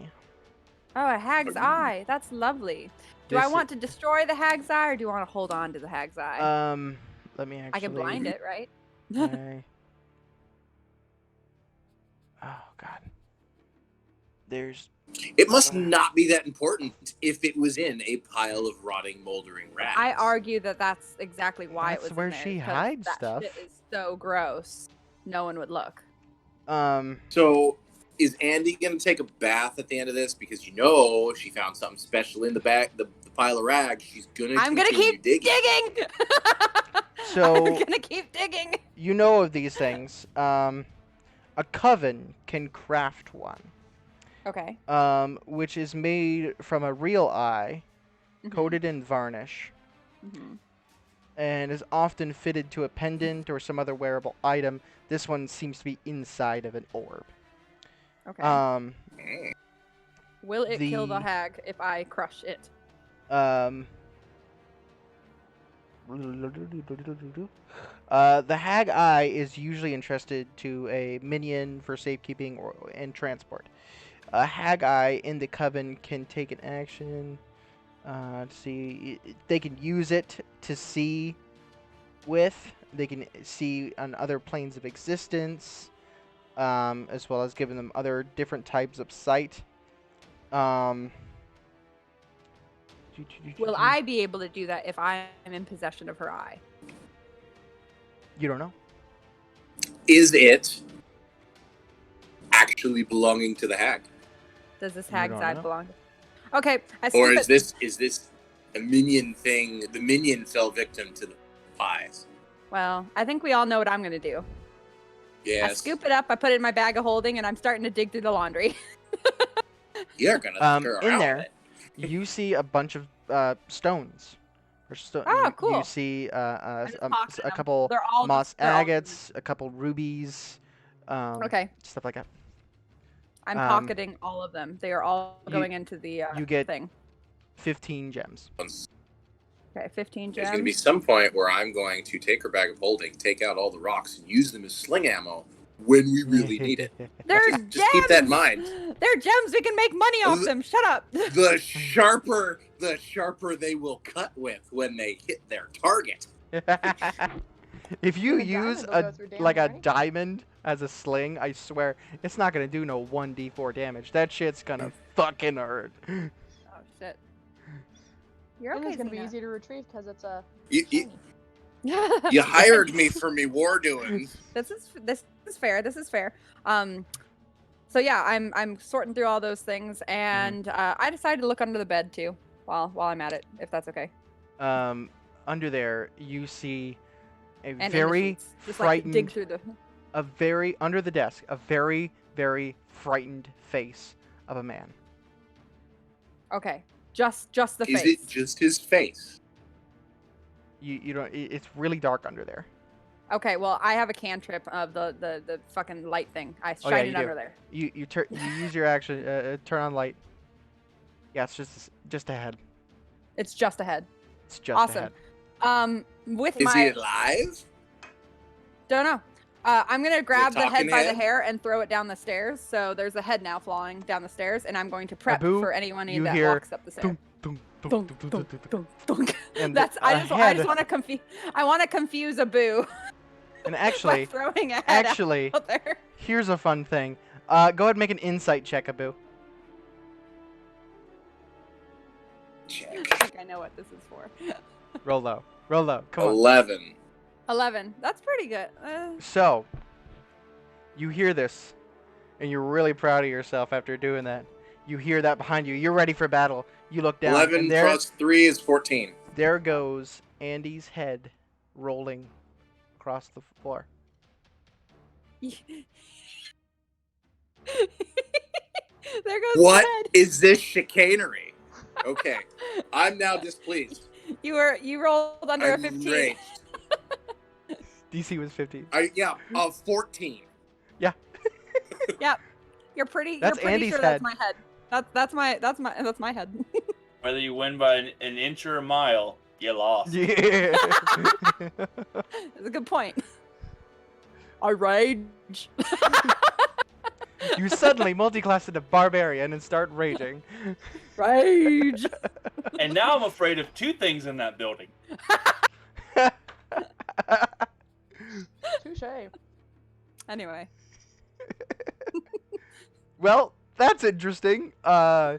Oh, a hag's eye. That's lovely. Do I want to destroy the hag's eye, or do I want to hold on to the hag's eye? Let me actually. I can blind it, right? Okay. Oh God. It must not be that important if it was in a pile of rotting, moldering rags. I argue that that's exactly why That's it was where in there. she because hides that stuff. Shit is so gross. No one would look. So, is Andy gonna take a bath at the end of this? Because she found something special in the pile of rags. She's gonna. I'm gonna keep digging. So I'm gonna keep digging. You know of these things. A coven can craft one. Okay. Which is made from a real eye, coated in varnish, and is often fitted to a pendant or some other wearable item. This one seems to be inside of an orb. Okay. Will it kill the hag if I crush it? The hag eye is usually entrusted to a minion for safekeeping and transport. A hag eye in the coven can take an action. They can use it to see with. They can see on other planes of existence, as well as giving them other different types of sight. Will I be able to do that if I am in possession of her eye? You don't know. Is it actually belonging to the hag? Does this hag's eye belong to... Okay. Or is this a minion thing? The minion fell victim to the pies. Well, I think we all know what I'm going to do. Yes. I scoop it up, I put it in my bag of holding, and I'm starting to dig through the laundry. You're going to stir in around there, it. You see a bunch of stones. Oh, cool. You see a couple They're all moss agates, a couple rubies, okay, stuff like that. I'm pocketing all of them. They are all going into the you get thing. 15 gems. Okay, 15 gems. There's going to be some point where I'm going to take her bag of holding, take out all the rocks, and use them as sling ammo when we really need it. They're gems! Just keep that in mind. They're gems. We can make money off them. Shut up. The sharper they will cut with when they hit their target. If you use a diamond as a sling, I swear it's not gonna do no 1d4 damage. That shit's gonna fucking hurt. Oh shit. You're okay. It's gonna be easy to retrieve because it's a. You hired me for me war doings. This is fair. This is fair. So yeah, I'm sorting through all those things, and I decided to look under the bed too, while I'm at it, if that's okay. Under there, you see a and very frightened. Like, dig through the. Under the desk, a very, very frightened face of a man. Okay, just the face. Is it just his face? You don't. It's really dark under there. Okay, well, I have a cantrip of the fucking light thing. I shine it under there. You use your action. Turn on light. Yeah, it's just ahead. It's just ahead. It's just ahead. Awesome. Is he alive? Don't know. I'm gonna grab the head by the head? hair and throw it down the stairs. So there's a head now flying down the stairs, and I'm going to prep for anyone that walks up the stairs. And that's I just want to confuse. I want to confuse Abu. And actually, throwing a head out there. Here's a fun thing. Go ahead and make an insight check, Abu. Check. I think I know what this is for. Roll low. Roll low. Come 11. on. 11. That's pretty good. So, you hear this, and you're really proud of yourself after doing that. You hear that behind you. You're ready for battle. You look down. 11 plus 3 is 14. There goes Andy's head rolling across the floor. There goes What the head. is this chicanery? Okay, I'm now displeased. You rolled under a 15. Enraged. DC was 15. 14. Yeah. Yep. You're pretty. That's you're pretty Andy's sure head. That's my head. That's my head. Whether you win by an inch or a mile, You lost. Yeah. That's a good point. I rage. You suddenly multi-class into barbarian and start raging. Rage. And now I'm afraid of two things in that building. Touche. Anyway. Well, that's interesting. That's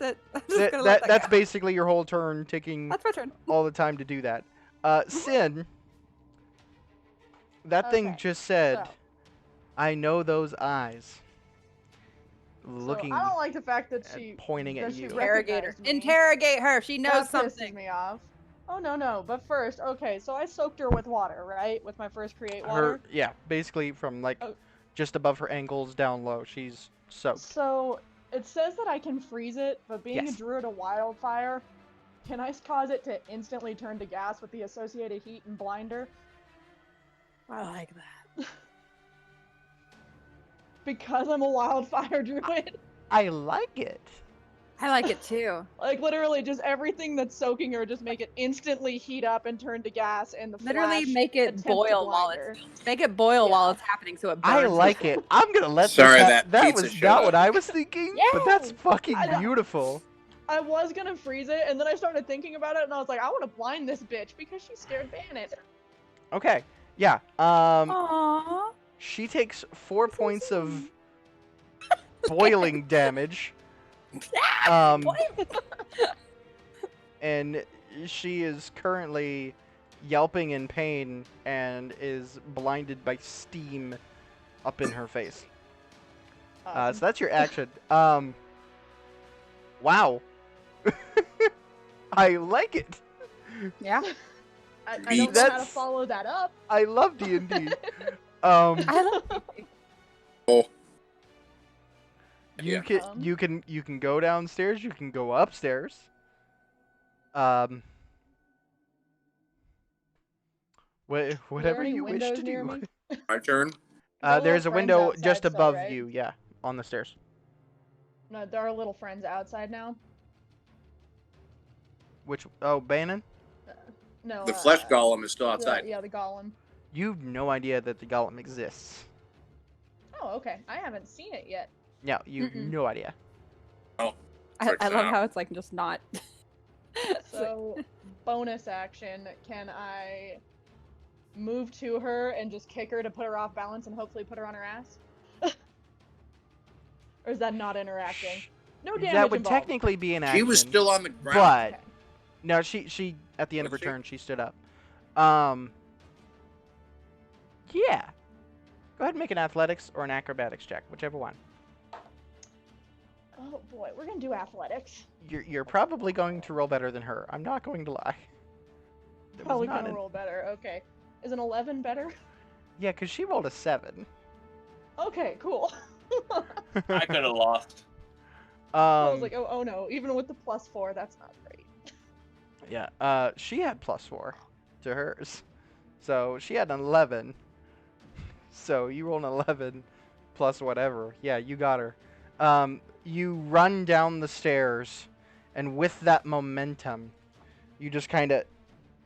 it. I'm just gonna let that That's go. basically your whole turn, taking That's my turn. all the time to do that. Sin, that thing Okay, just said, so- "I know those eyes." Looking, So I don't like the fact that and she pointing that at she you. Interrogate her. recognized me. Interrogate her. She knows That pisses something. me off. Oh no! But first, okay, so I soaked her with water, right? With my first create water. Yeah, basically from like Oh. just above her ankles down low, she's soaked. So it says that I can freeze it, but being Yes. a druid of wildfire, can I cause it to instantly turn to gas with the associated heat and blinder? I like that. Because I'm a wildfire druid. I like it. I like it too. Like literally, just everything that's soaking her, just make it instantly heat up and turn to gas, and the Literally flash make it attempt to boil while blind her. it's make it boil Yeah. while it's happening so it burns. I like it. I'm gonna let Sorry, this that that pizza was showed not up. what I was thinking, but that's Yay! fucking I know. beautiful. I was gonna freeze it, and then I started thinking about it, and I was like, I want to blind this bitch because she's scared Bannet. Okay, yeah. Aww. She takes 4 points of boiling damage. And she is currently yelping in pain and is blinded by steam up in her face. So that's your action. Wow. I like it. Yeah. I don't know how to That's- follow that up. I love D&D. I love Oh, You Yeah. can you can go downstairs. You can go upstairs. Whatever any you wish windows to near do. me? my turn. There are There's a little friends window outside just still, above right? you. Yeah, on the stairs. No, there are little friends outside now. Which Bannon? No. The flesh golem is still the- outside. yeah, the golem. You've no idea that the golem exists. Oh, okay. I haven't seen it yet. Yeah, you've Mm-mm. no idea. I love how it's like just not. So, bonus action, can I move to her and just kick her to put her off balance and hopefully put her on her ass? Or is that not interacting? No damage That would involved. technically be an action. She was still on the ground. But Okay. no, she at the end of her Was she? turn she stood up. Yeah. Go ahead and make an athletics or an acrobatics check, whichever one. Oh boy, we're gonna do athletics. You're probably going to roll better than her. I'm not going to lie. There was Probably not gonna an- roll better. Okay. Is an 11 better? Yeah, because she rolled a 7. Okay, cool. I could have lost. I was like, oh no, even with the +4, that's not great. Yeah, she had +4 to hers. So she had an 11. So you roll an 11 plus whatever. Yeah, you got her. You run down the stairs, and with that momentum, you just kind of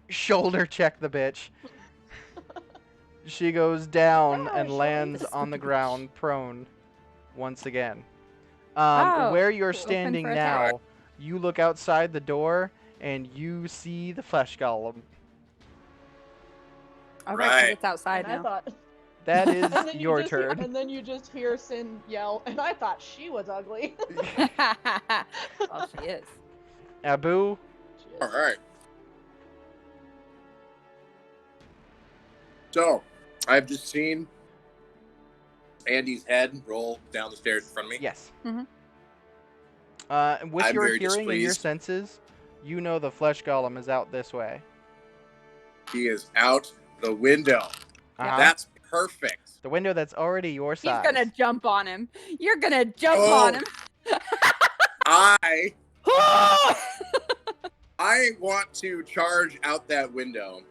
shoulder check the bitch. She goes down Ouch, and what lands is on the bitch? ground prone once again. Oh, Where you're open standing for attack. now, you look outside the door and you see the flesh golem. Oh, right, 'cause Right. it's outside And I now. thought. That is And then you your just turn. And then you just hear Sin yell, and I thought she was ugly. Well, she is. Abu, She is. All right. So, I've just seen Andy's head roll down the stairs in front of me. yes. Mhm. With I'm your very hearing and your displeased. senses, you know the flesh golem is out this way. He is out the window. Uh-huh. That's perfect. The window that's already your He's size. gonna jump on him. You're gonna jump Oh. on him. I want to charge out that window,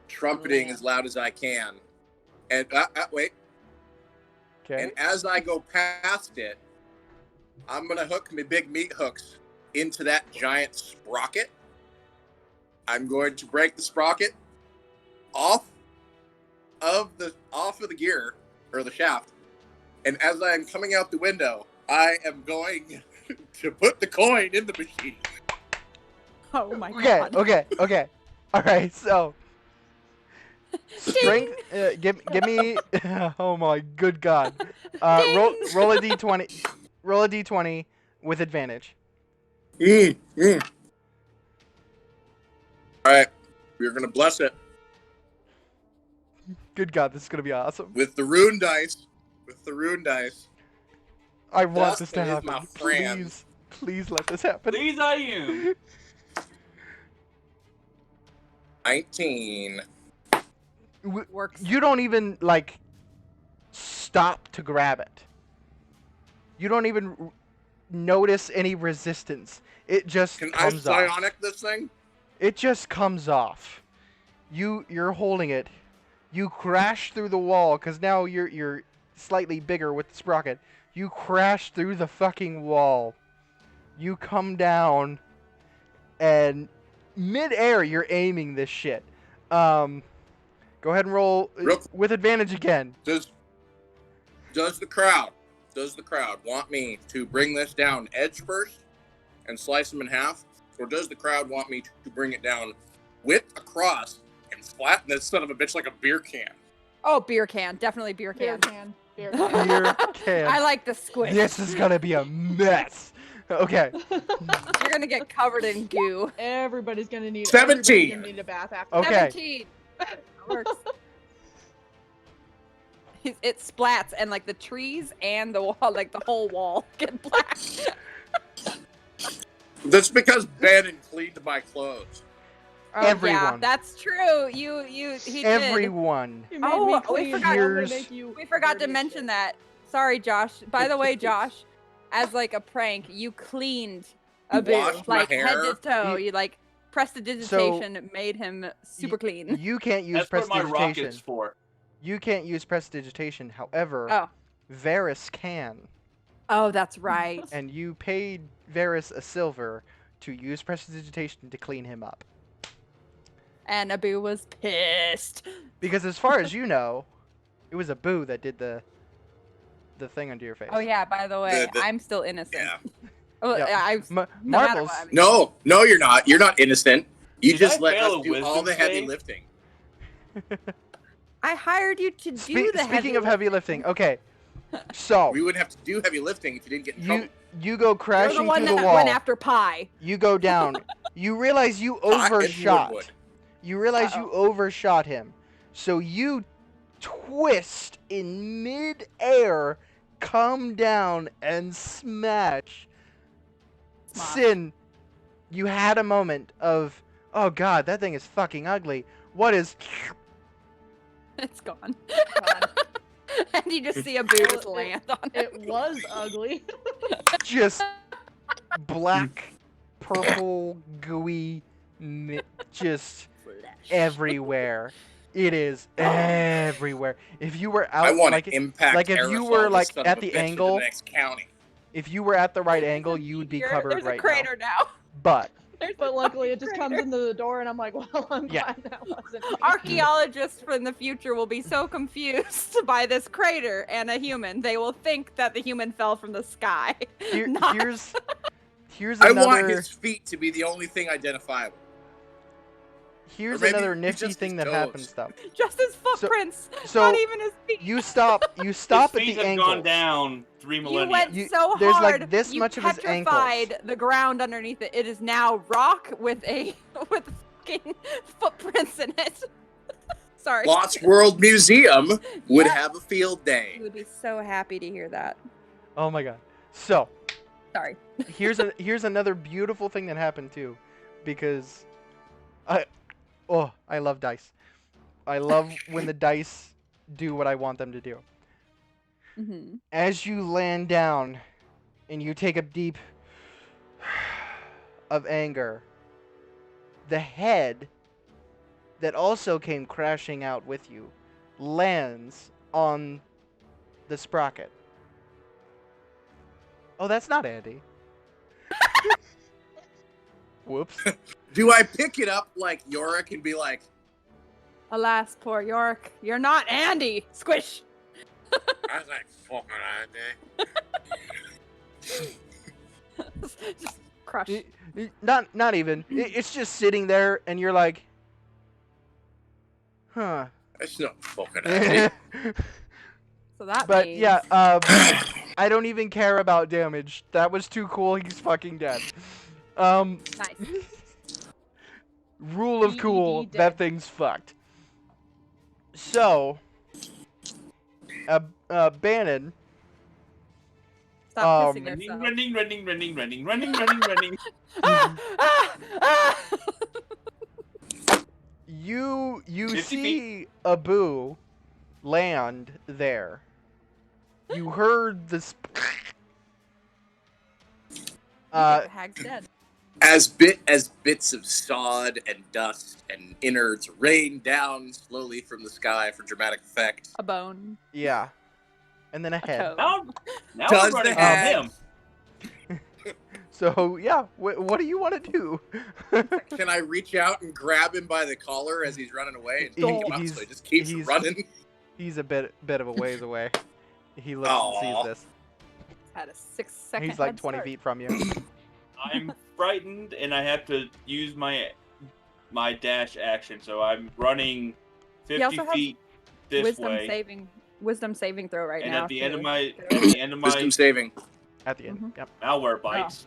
trumpeting man. as loud as I can. And wait. Okay. And as I go past it, I'm gonna hook my big meat hooks into that giant sprocket I'm going to break the sprocket off of the gear or the shaft, and as I am coming out the window, I am going to put the coin in the machine. Oh my god. Okay. All right, so strength. Give me. Oh my good god. Roll a d20. Roll a d20 with advantage. All right, we're gonna bless it Good god, this is gonna be awesome. with the rune dice. I want Dust this to is happen. my friend. Please let this happen. Please, I am. 19. Works. You don't even like stop to grab it. You don't even notice any resistance. It just Can I comes off. psionic this thing? It just comes off. You're holding it. You crash through the wall because now you're slightly bigger with the sprocket. You crash through the fucking wall. You come down, and mid-air you're aiming this shit. Go ahead and roll with advantage again. Does the crowd want me to bring this down edge first and slice them in half, or does the crowd want me to bring it down width across and flatten this son of a bitch like a beer can? Oh, beer can. Definitely beer can. Beer can. Beer can. I like the squish. This is gonna be a mess. Okay. You're gonna get covered in goo. Everybody's gonna need 17. everybody's gonna need a bath after. Okay. 17. That works. It splats, and like the trees and the wall, like the whole wall, get black. That's because Ben cleaned my clothes. Oh, yeah, Everyone. that's true. He did. Everyone. You made Oh, me we clean, forgot- so I'm gonna Here's- make you We forgot to dirty as mention shit. that. Sorry, Josh. By the way, Josh, as like a prank, you cleaned Abu, washed my like head hair? to toe. You like prestidigitation. It made him super clean. You can't use That's what my prestidigitation. rocket's for. You can't use prestidigitation. However, Oh. Varys can, Oh, that's right. and you paid Varys a silver to use prestidigitation to clean him up. And Abu was pissed. Because as far as you know, it was Abu that did the thing under your face. Oh yeah. By the way, The- I'm still innocent. Yeah. Oh, Yeah. I. Ma- No matter Marbles. what. No, you're not. You're not innocent. You Did just I let fail us a do all wisdom the heavy save? lifting. I hired you to do the Speaking of heavy lifting, okay. So We wouldn't have to do heavy lifting if you didn't get in trouble. you go You're crashing the one through the that wall. went after Pie. You go down. You realize you Pie and overshot. Woodwood. You realize you overshot him. So you twist in mid-air, come down, and smash. Smash. Sin, you had a moment of, oh god, that thing is fucking ugly. What is... It's gone. God, And you just see Abu just land on it. it was ugly. just black, purple, gooey, just everywhere. It is everywhere. If you were out, I want like, to impact like if you aerosol were this like son of at a the bitch to angle, the next county. if you were at the right angle, you would be covered There's right a crater now. now. But But luckily, it just comes into the door, and I'm like, well, I'm Yeah. glad that wasn't me. Archaeologists from the future will be so confused by this crater and a human. They will think that the human fell from the sky. Not- here's I another want his feet to be the only thing identifiable. here's or maybe another it's nifty just thing his that happens toes. stuff. Just his footprints. So not even his feet. you stop His at feet the have ankles. gone down 3 millennia. You went You- so there's, like, hard. this you much of his ankles. petrified the ground underneath it. It is now rock with fucking footprints in it. Sorry. Lost World Museum would Yeah. have a field You day. would be so happy to hear that. Oh my god. So Sorry. here's another beautiful thing that happened too, because I love dice. I love when the dice do what I want them to do. Mm-hmm. As you land down and you take a deep of anger, the head that also came crashing out with you lands on the sprocket. Oh, that's not Andy. Whoops. Do I pick it up like Yorick and be like, Alas, poor York, you're not Andy. Squish. I was like, fucking Andy. Just crush. Not even. It's just sitting there, and you're like, huh. That's not fucking Andy. So that But means... yeah, I don't even care about damage. That was too cool. He's fucking dead. Nice. Rule of cool. Dead. That thing's fucked. So, Bannon. Stop pissing yourself. running. You 50 see Abu land there. You heard this. The hag's dead. As bits of sod and dust and innards rain down slowly from the sky for dramatic effect. A bone. Yeah, and then a head. toe. Now Does we're running the from hag- him. So yeah, what do you want to do? Can I reach out and grab him by the collar as he's running away and pick him up so he just keeps he's- running? He's a bit of a ways away. He looks Aw. and sees this. Had a 6-second He's like head 20 start. feet from you. I'm frightened, and I have to use my dash action, so I'm running He 50 also has feet this Wisdom saving throw right and now. at the end of too. my Wisdom saving. At the end. Mhm. Yep. malware bites.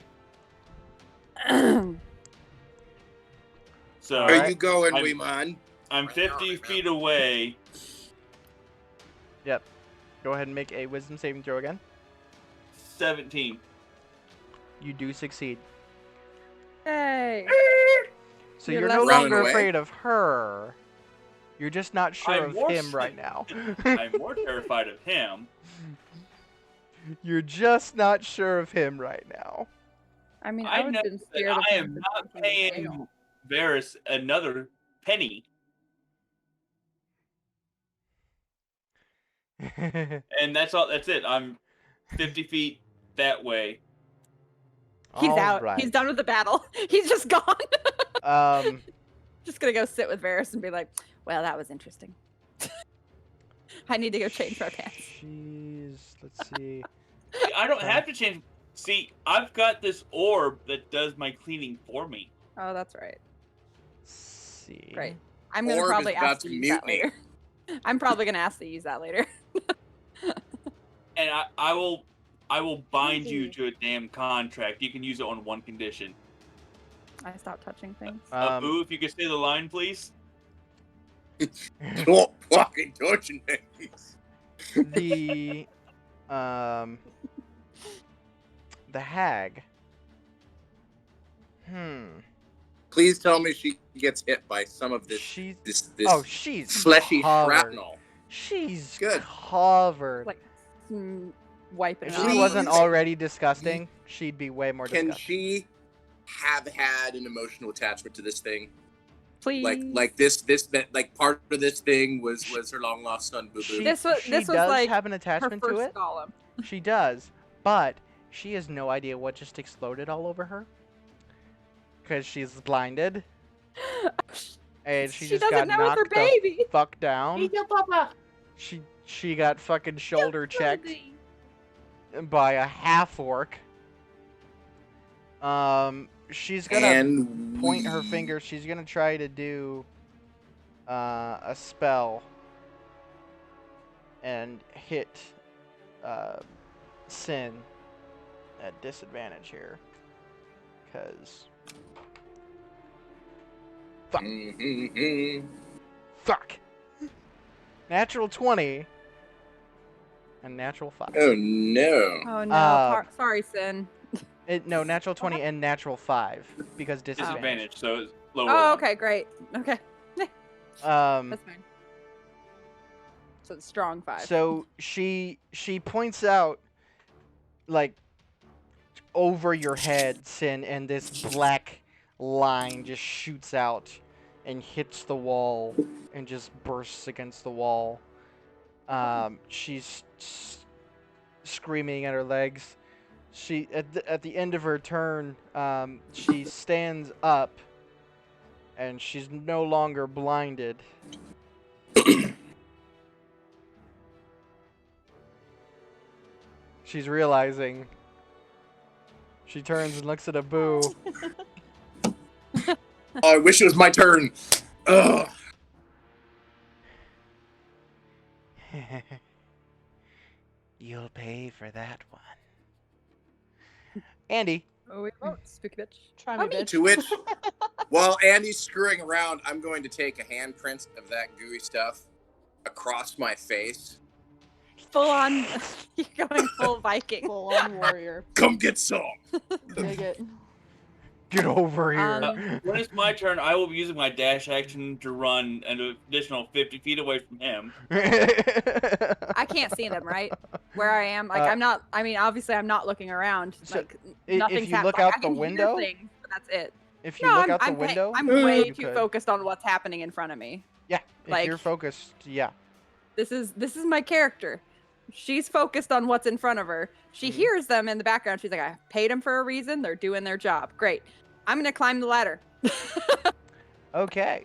So Where you going, I'm- wee man? I'm 50 feet away. Yep. Go ahead and make a wisdom saving throw again. 17. You do succeed. Hey. So You're you're no less- longer Running away? afraid of her. You're just not sure I'm of more him s- right now. I'm more terrified of him. You're just not sure of him right now. I mean, I I would know have been that scared of I him am for not punching his paying tail. Varys another penny, and that's all. That's it. I'm 50 feet that way. He's All out. right. He's done with the battle. He's just gone. Um, Just gonna go sit with Varys and be like, well, that was interesting. I need to go change my pants. Jeez, let's see. See, I don't have to change. See, I've got this orb that does my cleaning for me. Oh, that's right. See. Great. I'm gonna Orb is probably about ask to to use mute that me. later. I'm probably gonna ask to use that later. And I will bind you Easy. to a damn contract. You can use it on one condition. I stopped touching things. Boo, if you could say the line, please. Don't fucking touching things. the hag. Please tell me she gets hit by some of this She's this she's fleshy covered. shrapnel. She's Good. covered. Like, wiping If it she off. wasn't Please. already disgusting, she'd be way more Can disgusting. she have had an emotional attachment to this thing? Please. Like this that like part of this thing was her long lost son Boo Boo. She, This was- she this was does like have an her attachment to first it. golem. She does, but she has no idea what just exploded all over her. Because she's blinded. And she just got doesn't know it's her knocked the baby. fuck down. She got fucking shoulder checked by a half orc. She's gonna And point her finger. She's gonna try to do a spell and hit Sin at disadvantage here, because fuck. Natural 20 and natural 5. Oh no. Oh no! Sorry, Sin. No, natural 20 and natural 5 because disadvantage. Disadvantage, so it's lower. Oh, one. okay, great. Okay, that's fine. So it's strong 5. So she points out, like, over your head, Sin, and this black line just shoots out and hits the wall and just bursts against the wall. She's screaming at her legs. She at the end of her turn, she stands up and she's no longer blinded. She's realizing. She turns and looks at Abu. Oh, I wish it was my turn. Ugh. You'll pay for that one. Andy. Oh, we won't, spooky bitch. Try me, bitch. To which, while Andy's screwing around, I'm going to take a handprint of that gooey stuff across my face. Full on. You're going full Viking. Full on warrior. Come get some. Dig it. Get over here. When it's my turn, I will be using my dash action to run an additional 50 feet away from him. I can't see them, right? Where I am, like I'm not. I mean, obviously, I'm not looking around. So, Like if nothing's you look happening. out I the can hear window, things, but that's it. if you look out the window, I'm way you too could. focused on what's happening in front of me. Yeah, if like- you're focused, yeah. This is my character. She's focused on what's in front of her. She hears them in the background. She's like, I paid them for a reason. They're doing their job. Great. I'm gonna climb the ladder. Okay.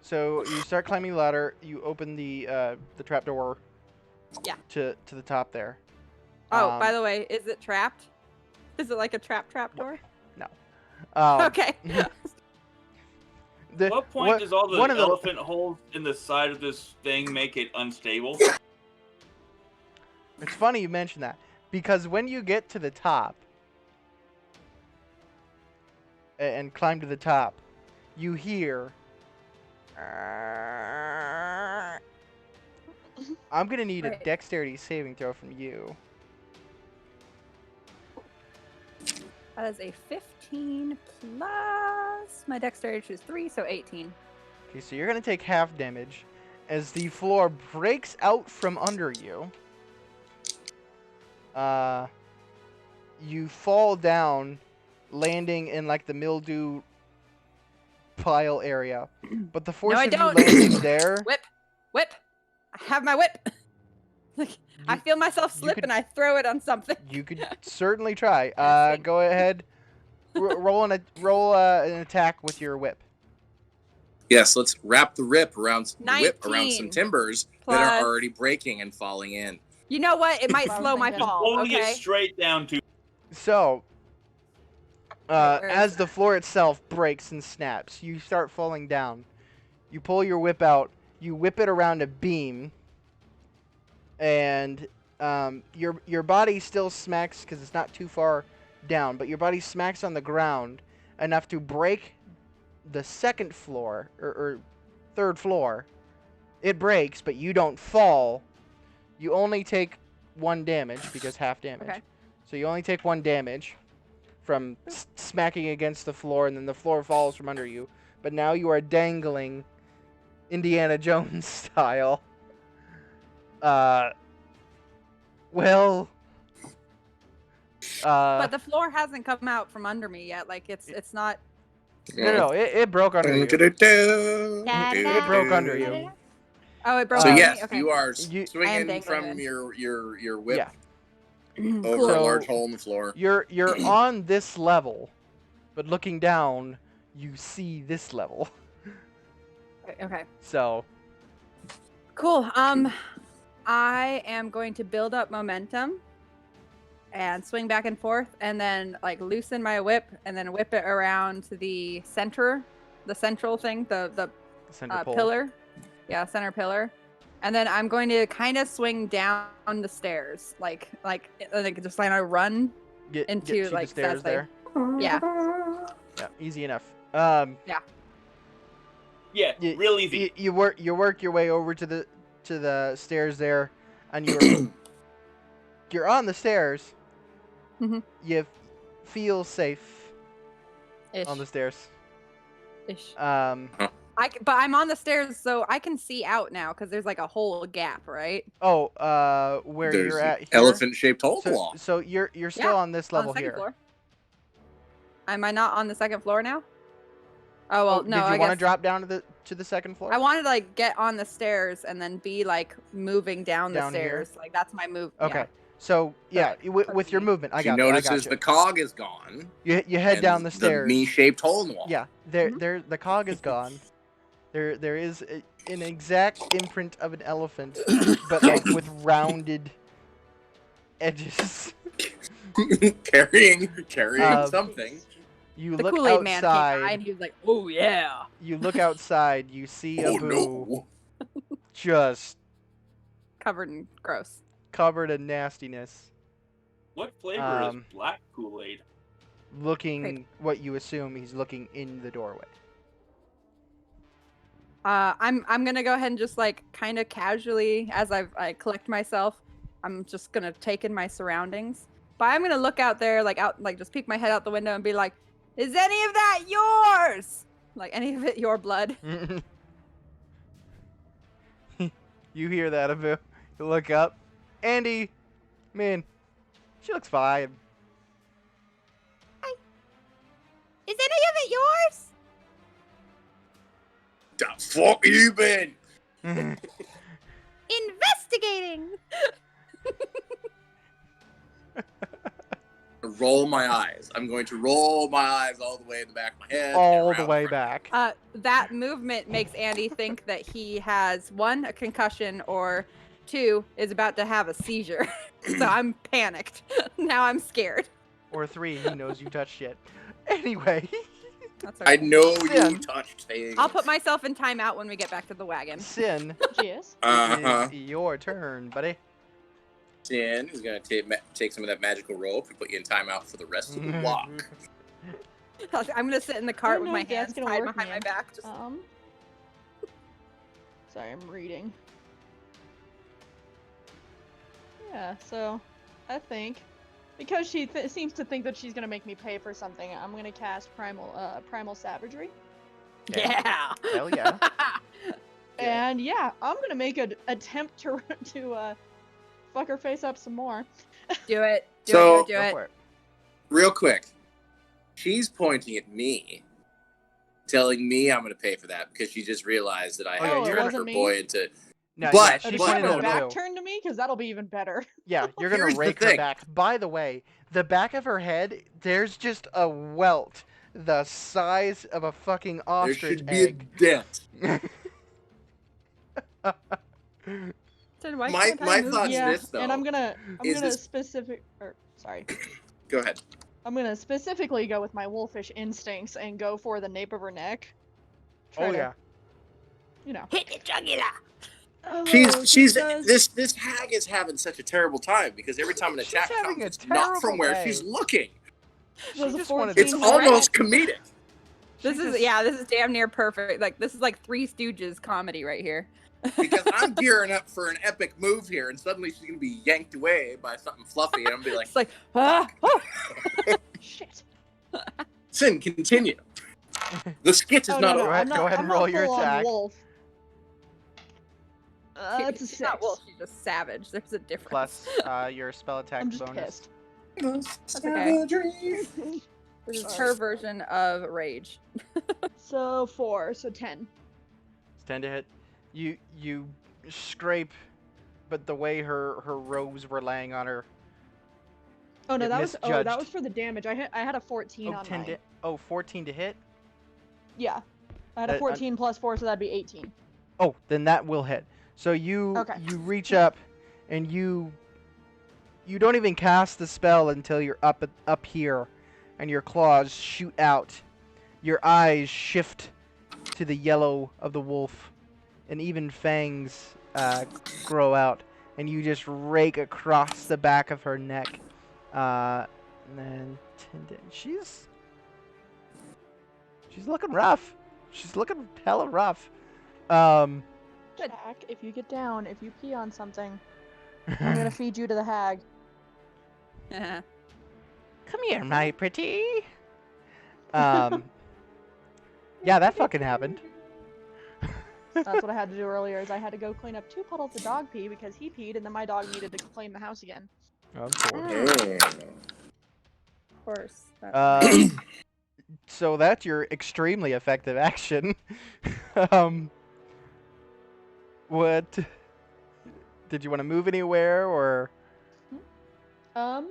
So you start climbing the ladder. You open the trapdoor. Yeah. To the top there. Oh, by the way, is it trapped? Is it like a trap door? No. Okay. At what point does all the elephant holes in the side of this thing make it unstable? It's funny you mention that, because when you get to the top and climb to the top, you hear. I'm gonna need a dexterity saving throw from you. That is a 15 plus my dexterity is 3, so 18. Okay, so you're gonna take half damage as the floor breaks out from under you. You fall down, landing in like the mildew pile area. But the force No, I of you don't. landing there, Whip! I have my whip. Like I feel myself slip and I throw it on something. you could certainly try. Go ahead, roll an attack with your whip. Yes, let's wrap the whip around some 19 timbers that are already breaking and falling in. You know what? It might Just slow my just fall. Pulling Okay. it straight down to. So, Where is as the floor itself breaks and snaps, you start falling down. You pull your whip out, you whip it around a beam, and your body still smacks because it's not too far down, but your body smacks on the ground enough to break the second floor or third floor. It breaks, but you don't fall. You only take 1 damage because half damage. Okay. So you only take 1 damage from smacking against the floor, and then the floor falls from under you. But now you are dangling Indiana Jones style. Well. But the floor hasn't come out from under me yet. Like it's not. No, it broke under you. It broke under you. Oh, it broke. So under yes, me? Okay. you are You- swinging dangling from then. your whip Yeah. over Cool. a large hole in the floor. You're on this level, but looking down, you see this level. Okay. So Cool. I am going to build up momentum and swing back and forth, and then like loosen my whip, and then whip it around to the central thing, the center pole. pillar. Yeah, center pillar. And then I'm going to kind of swing down the stairs, like just like I run Get into to like the stairs that's, like- there. Yeah. Yeah, easy enough. Yeah, You- real easy. You work your way over to the stairs there, and you're on the stairs. Mhm. You feel safe Ish. on the stairs. Ish. But I'm on the stairs, so I can see out now because there's like a whole gap, right? Where There's you're at here. elephant-shaped hole So, wall. so you're still on this On level the second here. floor. Am I not on the second floor now? Oh well, no. Did you I want to guess drop down to the second floor? I wanted to like get on the stairs and then be like moving down the Down here? stairs. Like that's my move. Okay. Yeah. So yeah, Perfect. with your movement, I She got notices you. the cog is gone. You head and down the stairs. me-shaped hole in the wall. Yeah, the cog is gone. There is an exact imprint of an elephant, but like with rounded edges. carrying Um, something. You The look Kool-Aid man came by outside. and he was like, "Oh yeah." You look outside. You see Oh Abu no! just Covered in gross. covered in nastiness, What flavor is Um, black Kool-Aid? looking what you assume he's looking in the doorway. I'm gonna go ahead and just like kind of casually, as I collect myself, I'm just gonna take in my surroundings. But I'm gonna look out there, like just peek my head out the window and be like, "Is any of that yours? Like any of it your blood?" You hear that, Abu? You look up. Andy, man, she looks fine. Is any of it yours? The fuck you been? Investigating. Roll my eyes. I'm going to roll my eyes all the way in the back of my head. All the way back. That movement makes Andy think that he has one, a concussion, or two, is about to have a seizure. So I'm panicked. Now I'm scared. Or 3, he knows you touched shit. Anyway. That's okay. I know Sin. you touched things. I'll put myself in timeout when we get back to the wagon. Sin, Yes. it is your turn, buddy. Sin is going to take some of that magical rope and put you in timeout for the rest of the walk. I'm gonna sit in the cart don't with know my if that's hands gonna tied work, behind my man. back. Just... Sorry, I'm reading. Yeah, so I think because she seems to think that she's gonna make me pay for something, I'm gonna cast primal savagery. Yeah. Hell yeah. And yeah, I'm gonna make an attempt to fuck her face up some more. Do it. Do So- it. Do Go it. for it. Real quick. She's pointing at me, telling me I'm going to pay for that because she just realized that I Oh, yeah, had you're turned gonna- her wasn't me? boy into... No, But- yeah, Does she she have pointed her at back Abu. turned to me? Because that'll be even better. Yeah, you're gonna Here's the rake her thing. back. By the way, the back of her head, there's just a welt the size of a fucking There ostrich should be egg. a dent. Then why My- can't I my move? thoughts- Yeah, this, though, and I'm gonna is this- sorry. Go ahead. I'm gonna specifically go with my wolfish instincts and go for the nape of her neck. Try Oh to, yeah. You know. Hit the jugular. Oh, She's does- this hag is having such a terrible time because every time an She's attack having comes, a it's not from terrible where day. she's looking. She Does a just wanted 14 It's to Right. almost comedic. This She is just- this is damn near perfect. Like this is like Three Stooges comedy right here. Because I'm gearing up for an epic move here, and suddenly she's gonna be yanked away by something fluffy, and I'm gonna be like, It's like ah, oh. Shit. Sin, continue. The skit is Oh, not no, over. no, I'm Go not, ahead I'm and not roll your full-on attack. Wolf. That's a She's not 6. wolf. She's just savage. There's a difference. Plus your spell attack I'm just bonus. pissed. okay. This is her version of rage. So 4, so 10. It's 10 to hit. You scrape, but the way her robes were laying on her. Oh no, It that was misjudged. for the damage. I had a 14 on 10 mine. to 14 to hit. Yeah. I had a That- 14 plus 4, so that'd be 18. Oh, then that will hit. So you Okay. you reach up, and you don't even cast the spell until you're up here, and your claws shoot out. Your eyes shift to the yellow of the wolf, and even fangs grow out, and you just rake across the back of her neck. And then she's looking rough. She's looking hella rough. Jack, if you get down, if you pee on something, I'm gonna feed you to the hag. Come here, my pretty. Yeah, that fucking happened. That's what I had to do earlier. Is I had to go clean up 2 puddles of dog pee because he peed, and then my dog needed to clean the house again. Of course. Of course. That's So that's your extremely effective action. What? Did you want to move anywhere, or? You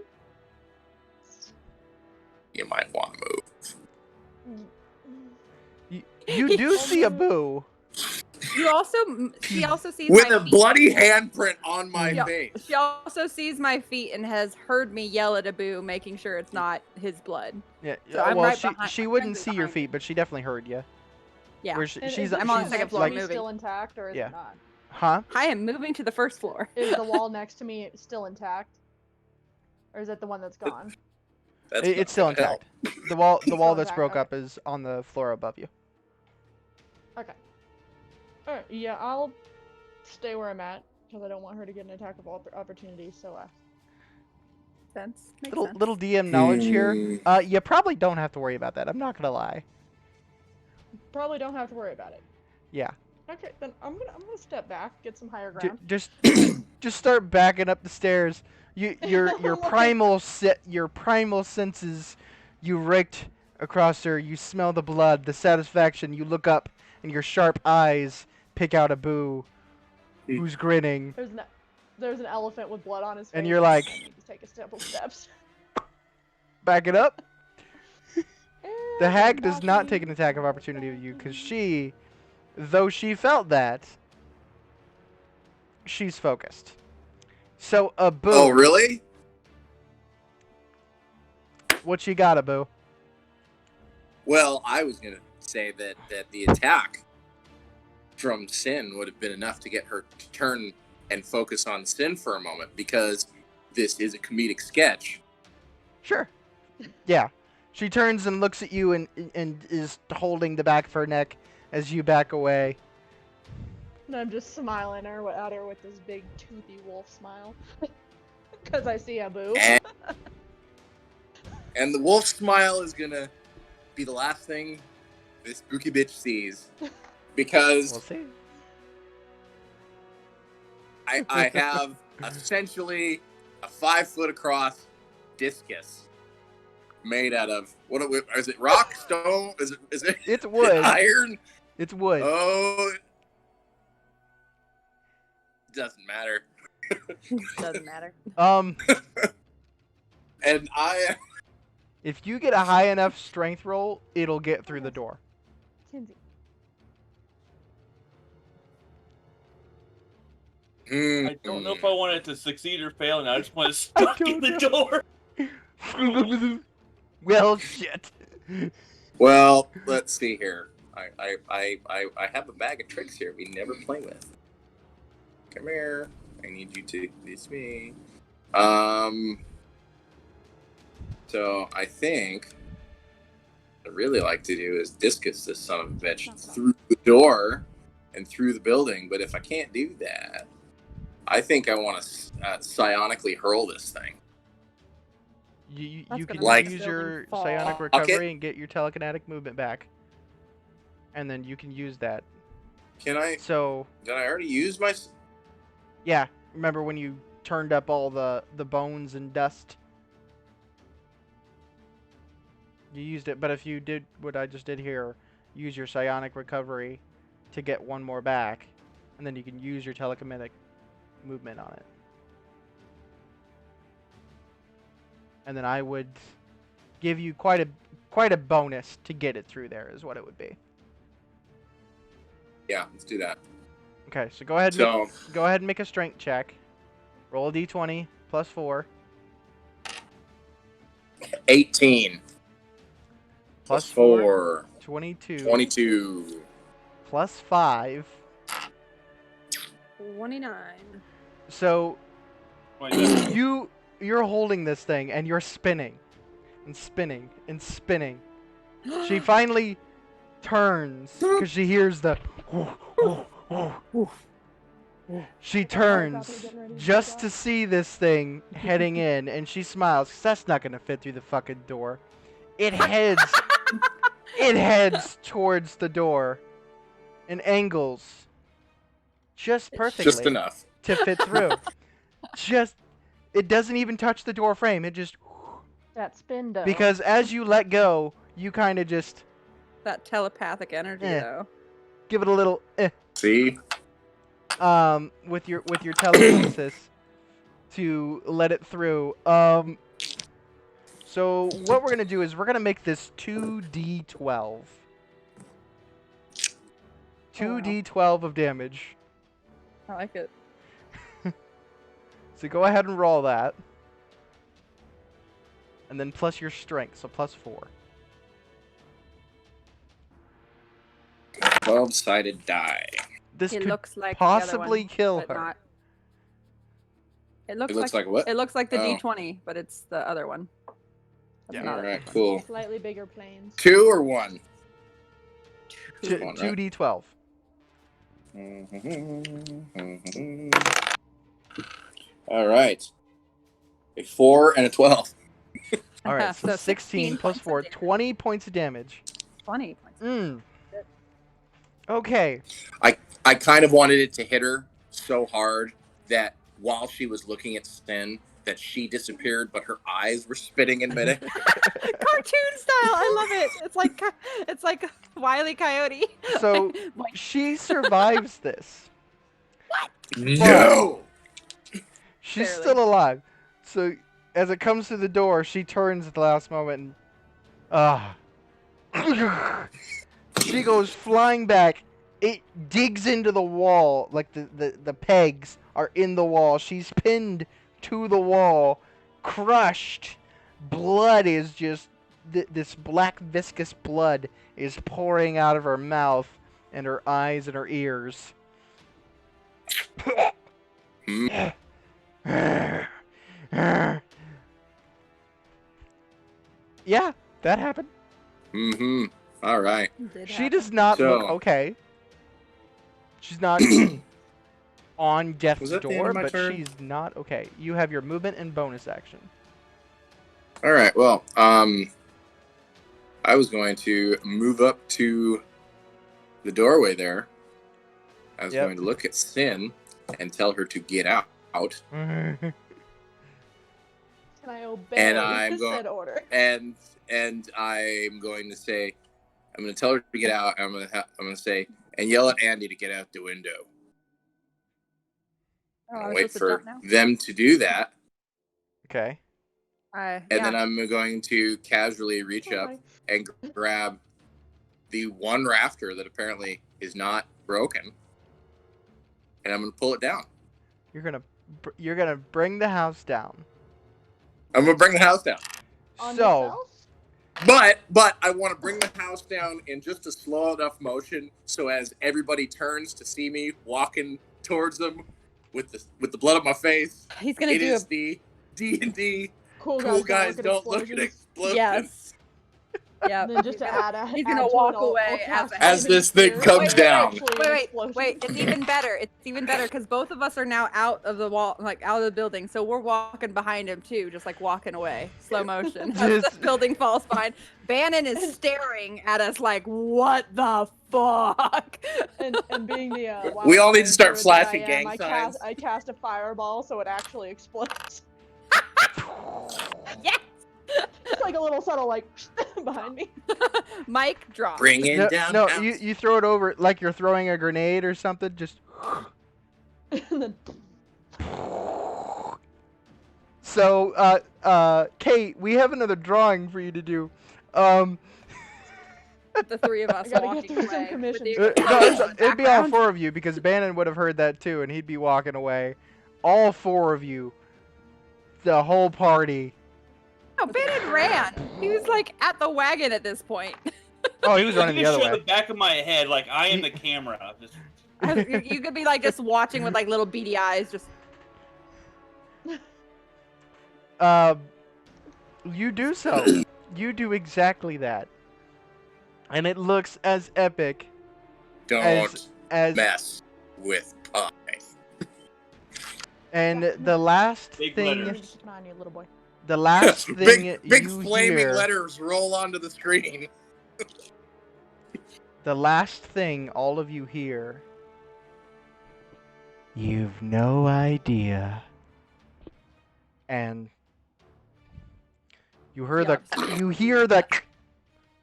might want to move. You do see a boo. She also sees With my a feet. bloody handprint on my Yeah. face. She also sees my feet and has heard me yell at Abu, making sure it's not his blood. Yeah. So I'm well, right she behind- she I'm wouldn't frankly see your behind feet, but she definitely heard you. Yeah. Where And she's is I'm on the wall second next floor to me moving. still intact, or is Yeah. it not? Huh? I am moving to the first floor. Is the wall next to me still intact, or is it the one that's gone? That's It's still not gonna help. intact. The wall Still that's intact, broke okay. up is on the floor above you. Okay. Alright, yeah, I'll stay where I'm at because I don't want her to get an attack of opportunity. So, Makes sense. Little DM knowledge here. You probably don't have to worry about that. I'm not gonna lie. probably don't have to worry about it. Yeah. Okay, then I'm gonna step back, get some higher ground. Just start backing up the stairs. Your primal senses, you raked across her. You smell the blood, the satisfaction. You look up, and your sharp eyes pick out Abu, who's grinning. There's an elephant with blood on his face. And you're like, I need to take a couple steps. back it up. The And hag does not backing. take an attack of opportunity with you, because she, though she felt that, she's focused. So Abu. Oh, really? What you got, Abu? Well, I was gonna say that the attack from Sin would have been enough to get her to turn and focus on Sin for a moment, because this is a comedic sketch. Sure. Yeah. She turns and looks at you and is holding the back of her neck as you back away. And I'm just smiling at her with this big toothy wolf smile. Because I see Abu. And the wolf smile is gonna be the last thing this spooky bitch sees, because We'll see. I have essentially a 5 foot across discus made out of is it rock, stone? Is it? It's wood. Iron? It's wood. Oh, doesn't matter. Doesn't matter. And If you get a high enough strength roll, it'll get through the door. Kinsey. I don't know if I want it to succeed or fail, and I just want to stuck in the door. Well, shit. Well, let's see here. I have a bag of tricks here we never play with. Come here. I need you to. It's me. So I think what I really like to do is discus this son of a bitch through the door and through the building. But if I can't do that, I think I want to psionically hurl this thing. You That's can gonna use make your fall. psionic recovery and get your telekinetic movement back. And then you can use that. Can I? So, Did I already use my? yeah. Remember when you turned up all the bones and dust? You used it, but if you did what I just did here, use your psionic recovery to get one more back, and then you can use your telekinetic movement on it. And then I would give you quite a bonus to get it through there, is what it would be. Yeah, let's do that. Okay, so go ahead and make a strength check. Roll a d20 plus 4. 18. Plus 4. 22. 22. Plus 5. 29. So Wait, that's- you're holding this thing and you're spinning and spinning and spinning. She finally turns because she hears the. She turns just to see this thing heading in, and she smiles because that's not gonna fit through the fucking door. It heads. It heads towards the door and angles just perfectly. Just enough. To fit through. It doesn't even touch the door frame. It just. That spin though. Because as you let go, you kind of just That telepathic energy, though. give it a little See? with your telekinesis, to let it through. So what we're gonna do is we're gonna make this 2d12. 2d12 of damage. I like it. So go ahead and roll that. And then plus your strength, so plus 4. 12-sided die. This It could looks like possibly the other one, kill but her. not. It It looks like what? It looks like the Oh. D20, but it's the other one. That's Yeah. not All it. right, cool. Slightly bigger planes. 2 or 1? Two- One, right? 2d12. All right. A 4 and a 12. All right, so 16 plus points of 4, damage. 20 points of damage. 20 points. Mm. Okay. I kind of wanted it to hit her so hard that while she was looking at Sin, that she disappeared, but her eyes were spinning in midair. Cartoon style. I love it. It's like Wile E. Coyote. So Like, she survives this. No! She's Barely. still alive. So as it comes to the door, she turns at the last moment and she goes flying back. It digs into the wall, like the pegs are in the wall. She's pinned to the wall, crushed. Blood is just this black viscous blood is pouring out of her mouth and her eyes and her ears. Yeah, that happened. Mm-hmm. All right. She does not look So- okay. She's not on death's Was that the end door, of my but turn? she's not okay. You have your movement and bonus action. All right. Well, I was going to move up to the doorway there. I was Yep. going to look at Sin and tell her to get out. Can I obey And I'm said order? And I'm going to say, I'm going to tell her to get out. And I'm going to say, and yell at Andy to get out the window. Oh, I'll I'm wait supposed to for jump now? them to do that, Okay. and Yeah. then I'm going to casually reach up and grab the one rafter that apparently is not broken, and I'm going to pull it down. You're gonna bring the house down. I'm going to bring the house down. On So yourself? But I want to bring the house down in just a slow enough motion so as everybody turns to see me walking towards them with the blood on my face. He's gonna It do is the D&D Cool cool guys, guys don't look at explosions. Yes. Yeah. And then just to add a He's gonna add to walk it, I'll away cast As this thing Fear, comes and down. actually an explosion. Wait, it's even better. It's even better because both of us are now out of the wall, like out of the building. So we're walking behind him too, just like walking away, slow motion. As the building falls behind. Bannon is staring at us like, what the fuck? And being the We wild all need to start adventurer flashing that I am, gang signs. I cast a fireball so it actually explodes. Yes! It's like a little subtle like behind me. Mic drop. Bring it no, down. no, house. you throw it over like you're throwing a grenade or something. Just And then so, Kate, we have another drawing for you to do. The three of us I gotta get walking through some away. with commissions. the No, explosion in the it'd be all background. 4 of you because Bannon would have heard that too, and he'd be walking away. All 4 of you, the whole party. No, Bannon ran. He was like at the wagon at this point. Oh, he was running You the can other show way. the back of my head like I am the camera. Just... You could be like just watching with like little beady eyes, just You do so. You do exactly that, and it looks as epic Don't as. mess with pie. And the last Big thing, letters. just keep an eye on you, little boy. the last thing big you flaming hear, letters roll onto the screen. the last thing all of you hear. You've no idea. And you hear the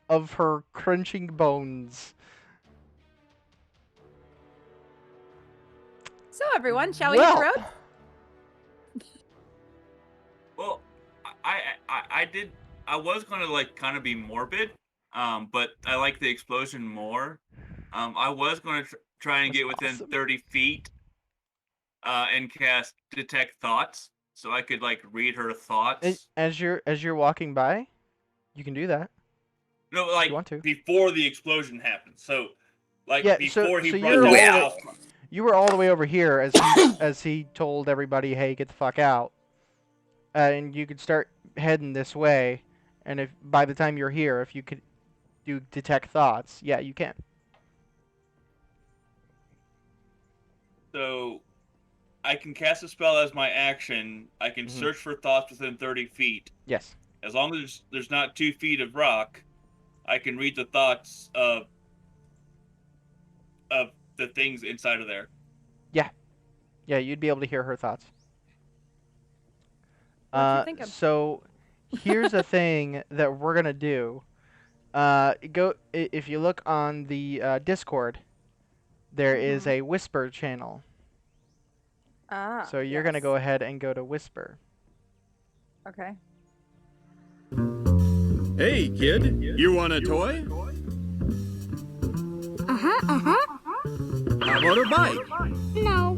of her crunching bones. so everyone, shall we hit the road? I was gonna like kind of be morbid, but I like the explosion more. I was gonna try and That's get within awesome. 30 feet, and cast detect thoughts, so I could like read her thoughts. As you're walking by, you can do that No, if you like want to. before the explosion happened. So, like Yeah. So before he so brought you're all down the way. Alpha. You were all the way over here as he told everybody, "Hey, get the fuck out," and you could start heading this way. And if by the time you're here, if you could do detect thoughts, yeah, you can. So I can cast a spell as my action. I can Mm-hmm. search for thoughts within 30 feet. Yes. As long as there's not 2 feet of rock, I can read the thoughts of the things inside of there. Yeah. Yeah, you'd be able to hear her thoughts. What you thinking? So here's a thing that we're gonna do. If you look on the Discord, there is a whisper channel. Ah. So you're gonna yes. go ahead and go to whisper. Okay. Hey, kid, you want a toy? How about a bike? No.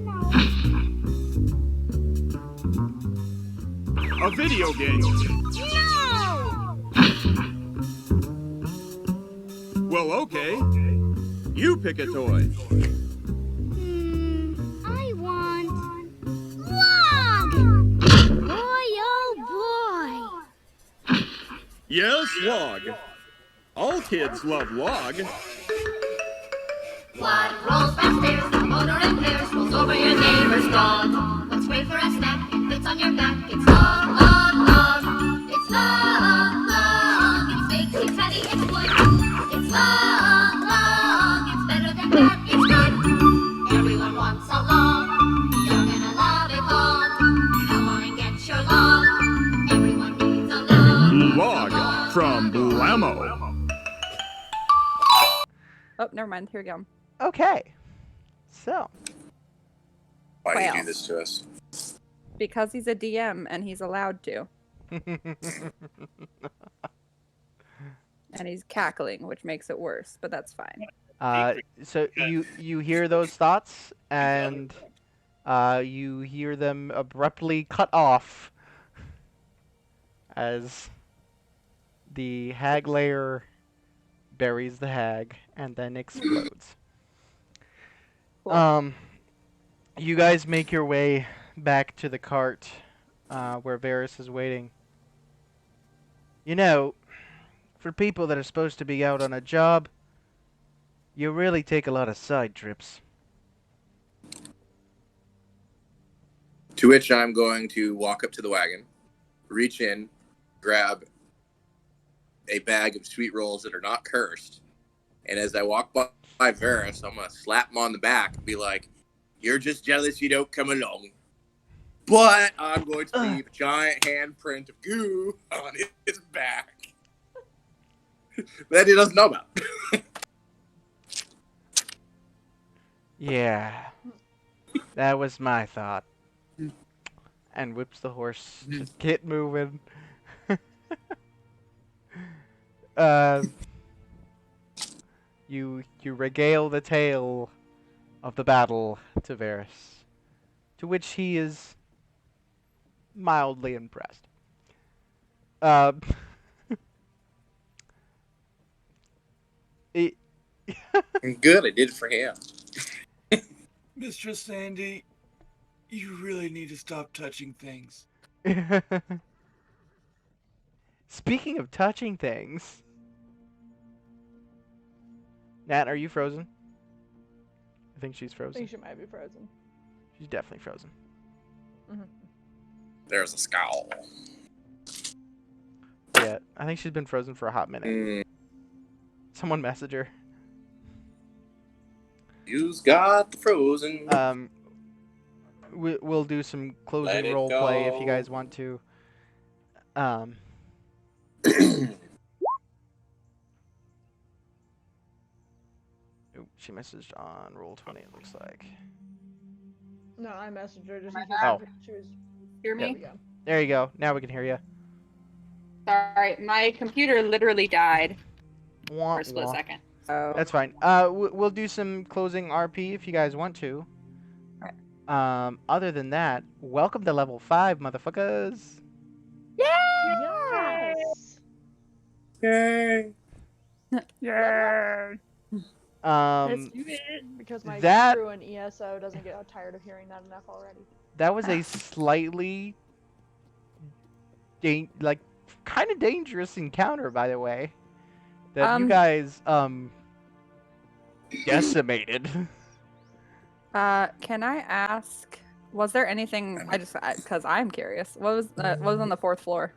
A video game? No! Well, okay. You pick a toy. I want... log! Boy, oh boy! Yes, log. All kids love log. What rolls downstairs, the motor impairs, rolls over your neighbor's dog. What's great for a snack, it fits on your back, it's log, log, log. It's log, log, it's big, it's heavy, it's wood. It's log, log, it's better than that, it's good. Everyone wants a log, you're gonna love it log. Come on and get your log, everyone needs a log. Log from Blammo. Oh, never mind. Here we go. Okay. So. Why do you Well. do this to us? Because he's a DM and he's allowed to. And he's cackling, which makes it worse, but that's fine. So you hear those thoughts, and you hear them abruptly cut off as the hag layer buries the hag and then explodes. Cool. You guys make your way back to the cart where Varys is waiting. You know, for people that are supposed to be out on a job, you really take a lot of side trips. To which I'm going to walk up to the wagon, reach in, grab a bag of sweet rolls that are not cursed, and as I walk by Varys, I'm going to slap him on the back and be like, "You're just jealous you don't come along." But I'm going to leave a giant handprint of goo on his back that he doesn't know about. Yeah, that was my thought. And whips the horse. Just get moving. You regale the tale of the battle to Varys, to which he is mildly impressed. It Good, I did it for him. Mistress Sandy, you really need to stop touching things. Speaking of touching things, Nat, are you frozen? I think she's I frozen. think she might be frozen. She's definitely frozen. There's a scowl. Yeah, I think she's been frozen for a hot minute. Someone message her. You've got the frozen. We'll do some Let closing it role play if you go. guys want to. Ooh, she messaged on Roll20, it looks like. No, I messaged her just Oh. she was. Hear There me? we go. There you go. Now we can hear you. Sorry, my computer literally died Wah, for a split wah. second. So That's fine. We'll do some closing RP if you guys want to. Other than that, welcome to level 5, motherfuckers. Yes. Yay! yeah. Um, Because my That- crew in ESO doesn't get tired of hearing that enough already. that was a slightly, kind of dangerous encounter, by the way. That you guys decimated. Can I ask? Was there anything? Because I'm curious. What was on the 4th floor?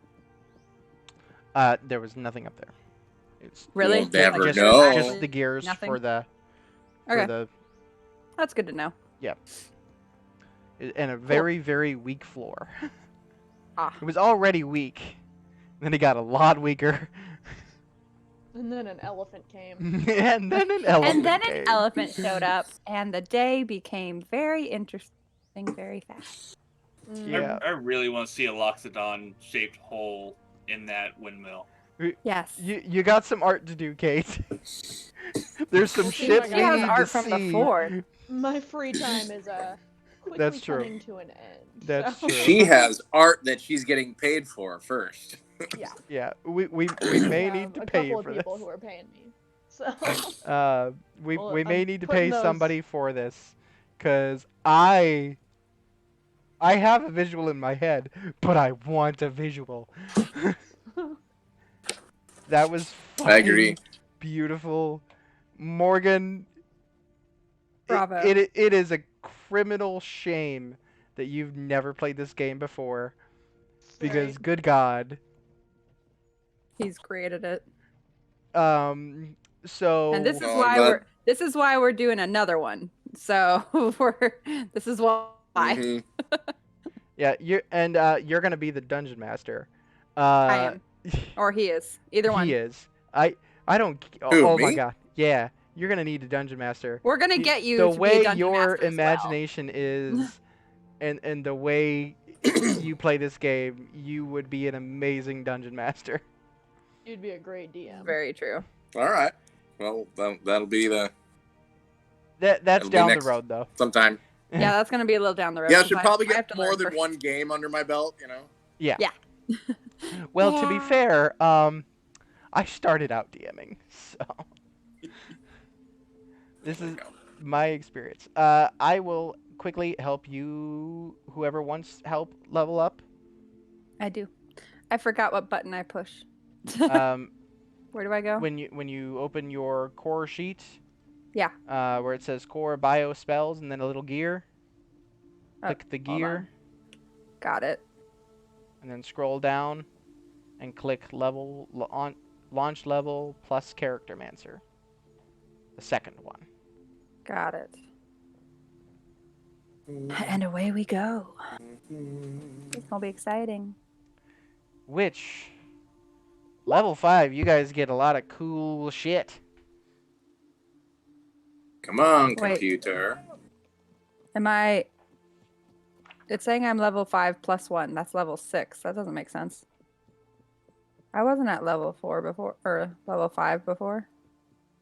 There was nothing up there. It's Really? We'll never Just know. just the gears Nothing? for the Okay. That's good to know. and a very, very weak floor. Ah. It was already weak. Then it got a lot weaker. And then an elephant came. And then an elephant And then came. an elephant showed up, and the day became very interesting very fast. Yeah. I really want to see a Loxodon shaped hole in that windmill. Yes. You got some art to do, Kate. There's some She shit has we need art to from the see. fort. My free time is quickly That's true. coming to an end. That's so. true. She has art that she's getting paid for first. Yeah. Yeah, we may have need to a pay couple for of this. people who are paying me. So. We Well, may I'm need to putting pay those- somebody for this, cause I have a visual in my head, but I want a visual. That was I agree. fucking beautiful, Morgan. Bravo. It is a criminal shame that you've never played this game before, because Right. good God. He's created it. So And this is Oh, why I'm glad- we're doing another one. So this is why. Mhm. yeah, you're gonna be the dungeon master. I am. Or he is. Either one. He is. I don't. Who, Oh my me? God. Yeah, you're gonna need a dungeon master. We're gonna get you The to be way a dungeon your master as well. imagination is, and the way you play this game, you would be an amazing dungeon master. You'd be a great DM. Very true. All right. Well, that'll be That's That'll be down the next. road though. sometime. Yeah, that's gonna be a little down the road. Yeah, I 'cause should probably I have get to more learn than first. one game under my belt. You know. Yeah. Yeah. Well, to be fair, I started out DMing, so this There is you go. my experience. I will quickly help you, whoever wants help level up. I do. I forgot what button I push. Um, Where do I go? when you open your core sheet, Yeah. where it says core bio spells and then a little gear, Oh, click the hold gear on. Got it. and then scroll down and click launch level plus character mancer. The second one. Got it. And away we go. It's gonna be exciting. Which level 5, you guys get a lot of cool shit. Come on, Wait. computer. Am I? It's saying I'm level 5 plus 1. That's level 6. That doesn't make sense. I wasn't at level 4 before, or level 5 before.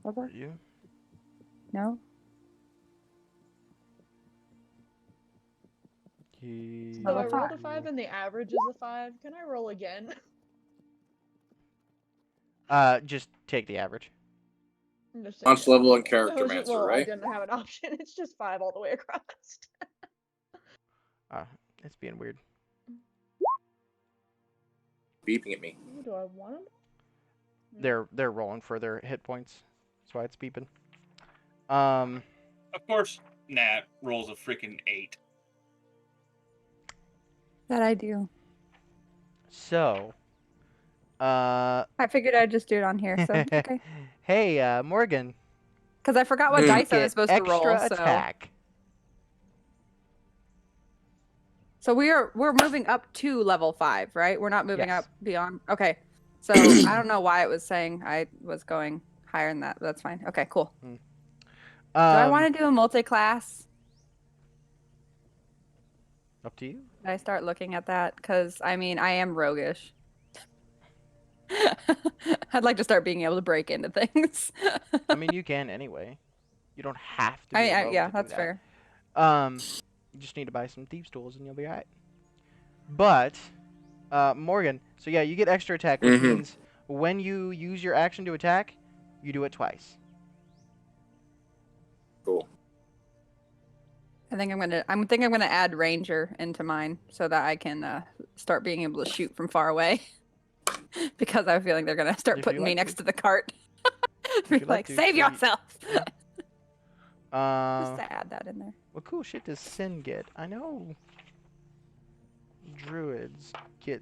Was Are I? you? No. So Level I rolled a five. 5 and the average is a 5. Can I roll again? Just take the average. I'm just Launch saying. level and I character was- mancer, well, I right? didn't have an option. It's just 5 all the way across. It's being weird. Beeping at me. Ooh, do I want them? They're rolling for their hit points. That's why it's beeping. Of course, Nat rolls a freaking 8. That I do. So, I figured I'd just do it on here. So okay. Hey, Morgan. Because I forgot what Mm. dice I Get was supposed to roll. extra So. attack. So we're moving up to level 5, right? We're not moving Yes. up beyond. Okay. So I don't know why it was saying I was going higher than that. But that's fine. Okay, cool. Do I want to do a multi-class? Up to you. Did I start looking at that? Because I mean, I am roguish. I'd like to start being able to break into things. I mean, you can anyway. You don't have to I be mean, a rogue yeah, to do that's that. fair. You just need to buy some thieves tools and you'll be alright. But, Morgan, so yeah, you get extra attack, which means when you use your action to attack, you do it twice. Cool. I think I'm gonna add Ranger into mine so that I can start being able to shoot from far away. Because I have a feeling they're gonna start If putting you me like next to. to the cart. If Be you like, to, save so you- yourself. yeah. Just to add that in there. What cool shit does Sin get? I know druids get.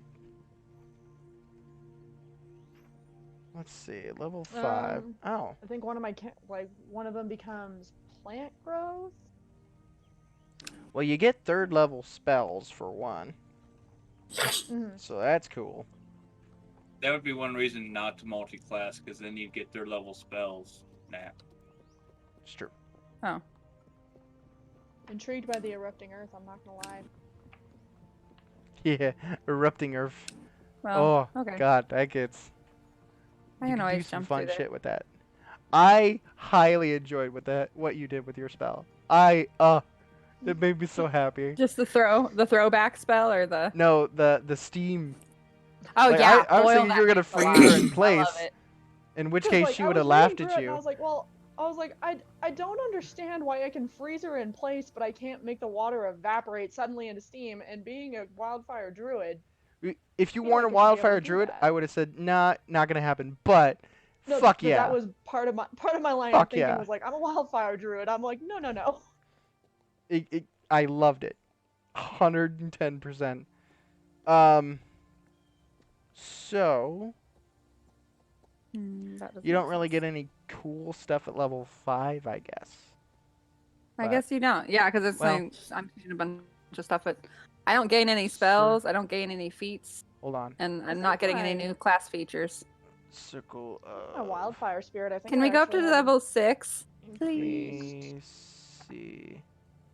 Let's see, level 5. Oh, I think one of them becomes plant growth. well, you get 3rd level spells for one, Mhm. so that's cool. That would be one reason not to multi-class, because then you get their level spells. Nah. It's true. Oh. Intrigued by the erupting earth, I'm not gonna lie. Yeah, erupting earth. Well, Oh, okay. God, that gets. I You can can do always some jump fun through there. shit with that. I highly enjoyed what you did with your spell. It made me so happy. Just the throwback spell or the. No, the steam. Oh Like, yeah, I was boil thinking that you were gonna bitch freeze alive. her in place. I love it. In which 'Cause, case like, she I would was have reading laughed through at it, and I you. was like, well, I don't understand why I can freeze her in place, but I can't make the water evaporate suddenly into steam. And being a wildfire druid, If you feel weren't like a I should be able wildfire to do druid, that. I would have said, nah, not gonna happen. But no, fuck but yeah, that was part of my line Fuck of thinking yeah. was like, I'm a wildfire druid. I'm like, no. I loved it, 110%. So That doesn't you don't make really sense. get any cool stuff at level 5, I guess. I But- guess you don't. Yeah, because it's well- like I'm shooting a bunch of stuff, but I don't gain any spells. I don't gain any feats, Hold on. and I'm think not getting any my- new class features. Circle. A wildfire spirit. I think. Can I we go up to actually have level 6, increased. please? Let me see.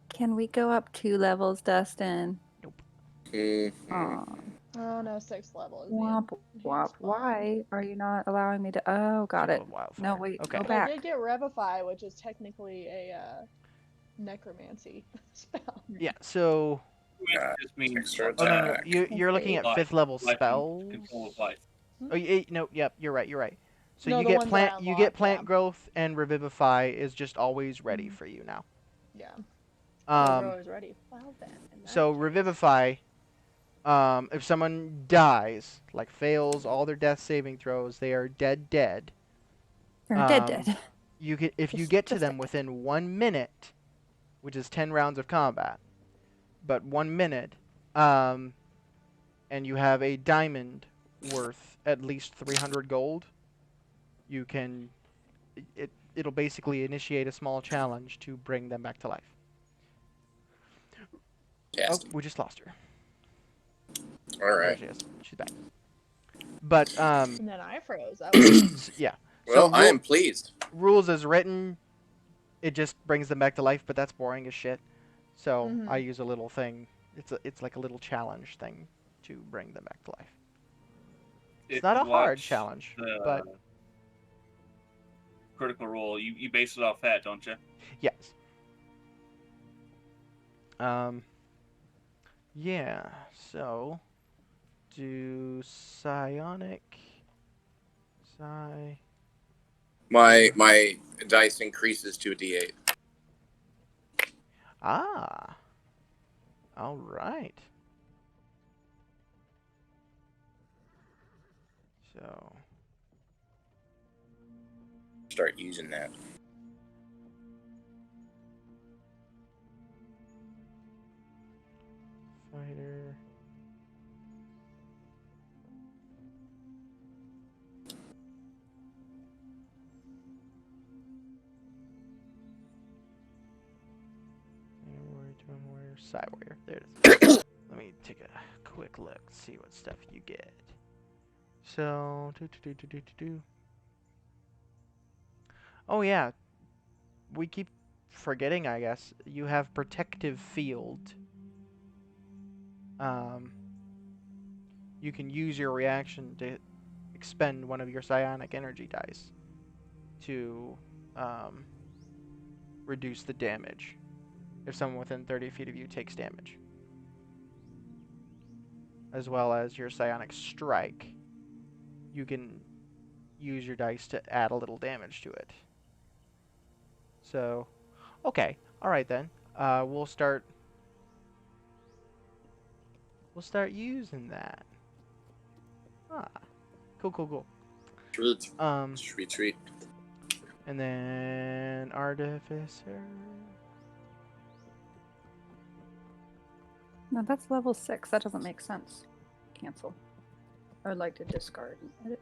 Can we go up 2 levels, Dustin? Mhm. Aw. Oh no, 6th level is the Womp enhanced womp. one. Why are you not allowing me to? Oh, got Circle it. of Wildfire. No, wait. Okay. Go But I back. did get Revivify, which is technically a necromancy spell. Yeah. So. It just means Extra Oh no. attack. You're looking at Life. 5th level life and spells. control of life. Oh, no. Yep. You're right. So No, you the get ones that I plant. You unlocked, get plant yeah. growth, and revivify is just always ready for you now. Yeah. Those are Um. always ready. Well then. in that So case- revivify. If someone dies, like fails all their death saving throws, they are dead. They're Um, dead. You get if you Just- get to just them dead. within 1 minute, which is 10 rounds of combat, but 1 minute, and you have a diamond worth at least 300 gold, you can. It'll basically initiate a small challenge to bring them back to life. Yes. Oh, we just lost her. All There right. she is. She's back. But And then I froze. That was yeah. Well, So I am pleased. rules as written, it just brings them back to life, but that's boring as shit. So Mhm. I use a little thing. It's like a little challenge thing to bring them back to life. It's If not a you hard watch challenge, the but Critical Role, you base it off that, don't you? yes. Yeah. So do psionic. Psi. My dice increases to a D8. Ah. All right. So. Start using that. Fighter. Warrior, Side Warrior. There it is. Let me take a quick look, see what stuff you get. So, oh yeah, we keep forgetting, I guess. You have Protective Field. You can use your reaction to expend one of your psionic energy dice to reduce the damage if someone within 30 feet of you takes damage. As well as your psionic strike, you can use your dice to add a little damage to it. So, okay, all right then. We'll start using that. Ah, cool. Sweet. And then artificer. No, that's level 6. That doesn't make sense. Cancel. I would like to discard and edit.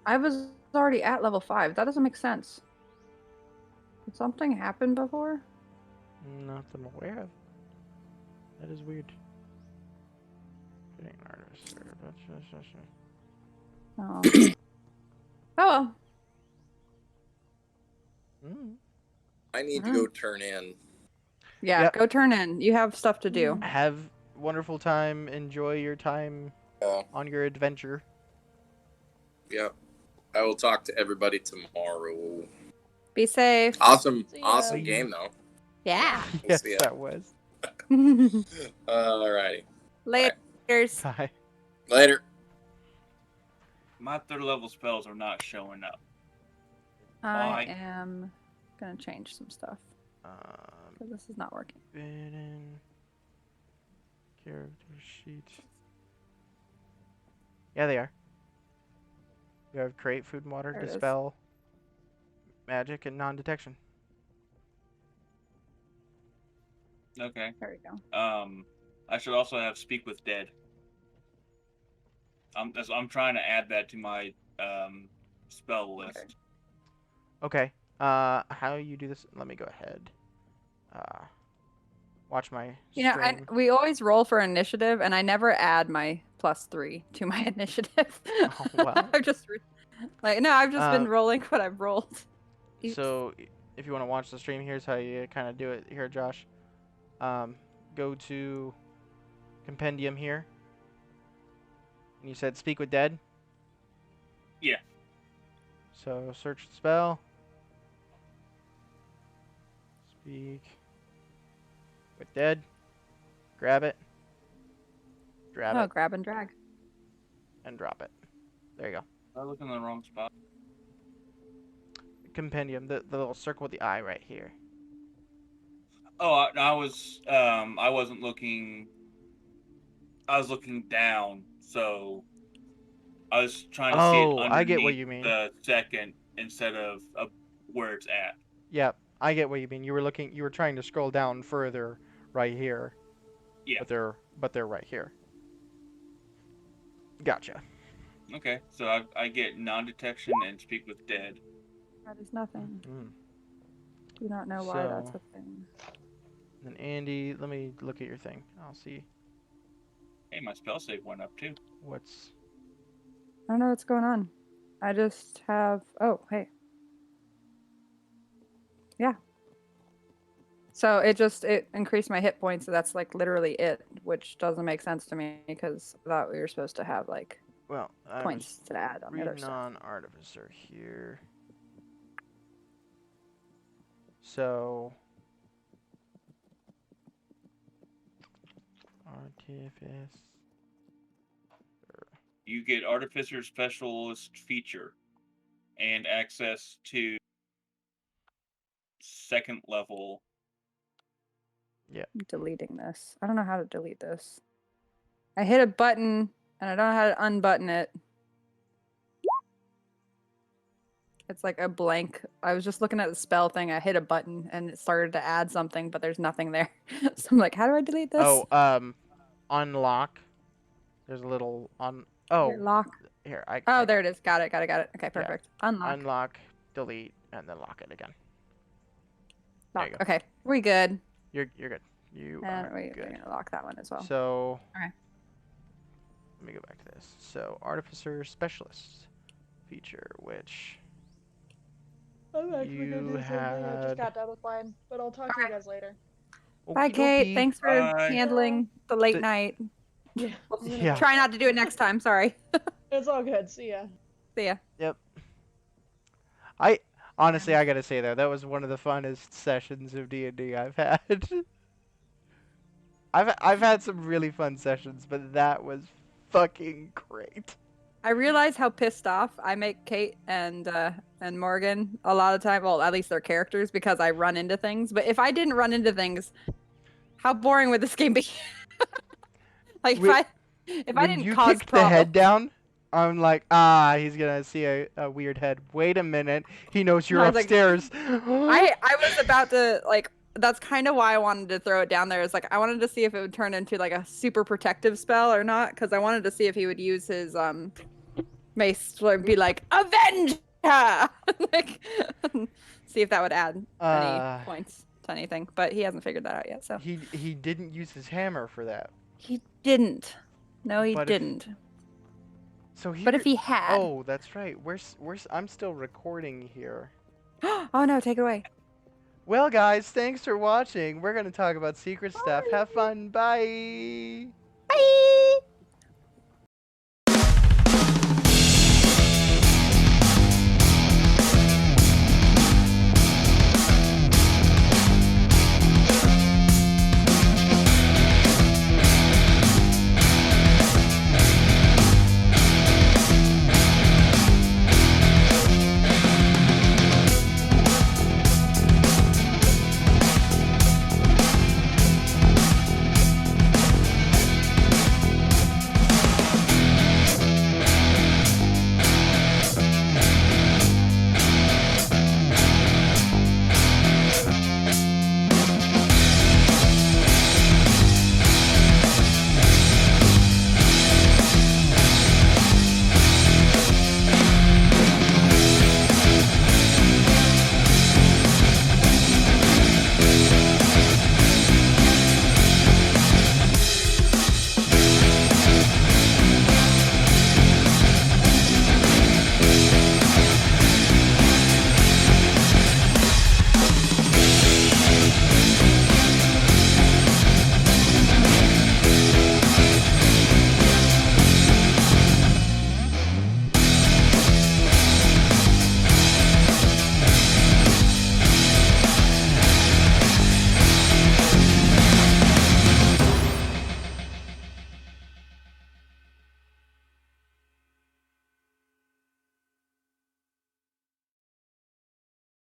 I was already at level 5. That doesn't make sense. Did something happen before? Not that I'm aware of. That is weird. Getting an artificer. Oh. Oh well. I need to go turn in. Yeah, Yep. go turn in. You have stuff to do. Have wonderful time. Enjoy your time on your adventure. Yep. I will talk to everybody tomorrow. Be safe. Awesome See ya. game though. Yeah. We'll Yes, see ya. that was. Alrighty. Laters. Bye. Later. My 3rd level spells are not showing up. I am gonna change some stuff because this is not working. Bidden. Character sheet. Yeah, they are. You have create food and water, There it is. dispel, magic, and non-detection. Okay. There we go. I should also have speak with dead. I'm trying to add that to my spell list. Okay. How you do this? Let me go ahead. Watch my stream. We always roll for initiative, and I never add my +3 to my initiative. Oh, well. I've just been rolling what I've rolled. Oops. So, if you want to watch the stream, here's how you kind of do it here, Josh. Go to compendium here. And you said speak with dead? Yeah. So, search the spell. Speak with dead. Grab it. Grab it. Grab and drag. And drop it. There you go. I look in the wrong spot. Compendium, the little circle with the eye right here. Oh, I wasn't looking. I was looking down, so I was trying to see it underneath I get what you mean. the second instead of where it's at. Yep, I get what you mean. You were trying to scroll down further right here. Yeah. But they're right here. Gotcha. Okay, so I get non-detection and speak with dead. That is nothing. Do not know why that's a thing. Then Andy, let me look at your thing. I'll see. Hey, my spell save went up too. I don't know what's going on. I just have. Oh, hey. Yeah. So it increased my hit points. So that's like literally it, which doesn't make sense to me because I thought we were supposed to have like points to add on the other stuff. Reading on Artificer here. So Artifice. You get Artificer Specialist feature and access to 2nd level. Yeah. I'm deleting this. I don't know how to delete this. I hit a button and I don't know how to unbutton it. It's like a blank. I was just looking at the spell thing. I hit a button and it started to add something, but there's nothing there. So I'm like, how do I delete this? Oh, unlock. There's a little lock. Here, there it is. Got it. Okay, perfect. Yeah. Unlock, delete, and then lock it again. Lock. There you go. Okay, we're good. You're good. You are we're good. gonna lock that one as well. So, okay. Let me go back to this. So, Artificer Specialist feature, which I'm actually gonna do something. I just got done with mine, but I'll talk to you guys later. Bye, Kate. Thanks for handling the late night. Yeah. Yeah. Try not to do it next time. Sorry. It's all good. See ya. See ya. Yep. Honestly, I gotta say though, that was one of the funnest sessions of D&D I've had. I've had some really fun sessions, but that was fucking great. I realize how pissed off I make Kate and Morgan a lot of time. Well, at least their characters, because I run into things. But if I didn't run into things, how boring would this game be? Like if I didn't you cause kicked problems. the head down, I'm like, he's gonna see a weird head. Wait a minute, he knows you're I was like, upstairs. I was about to like. That's kind of why I wanted to throw it down there. Is like I wanted to see if it would turn into like a super protective spell or not, because I wanted to see if he would use his mace to be like avenge her, like see if that would add any points to anything. But he hasn't figured that out yet. So he didn't use his hammer for that. He didn't. No, he didn't. But if he had. Oh, that's right. I'm still recording here. Oh no, take it away. Well, guys, thanks for watching. We're gonna talk about secret stuff. Have fun. Bye. Bye.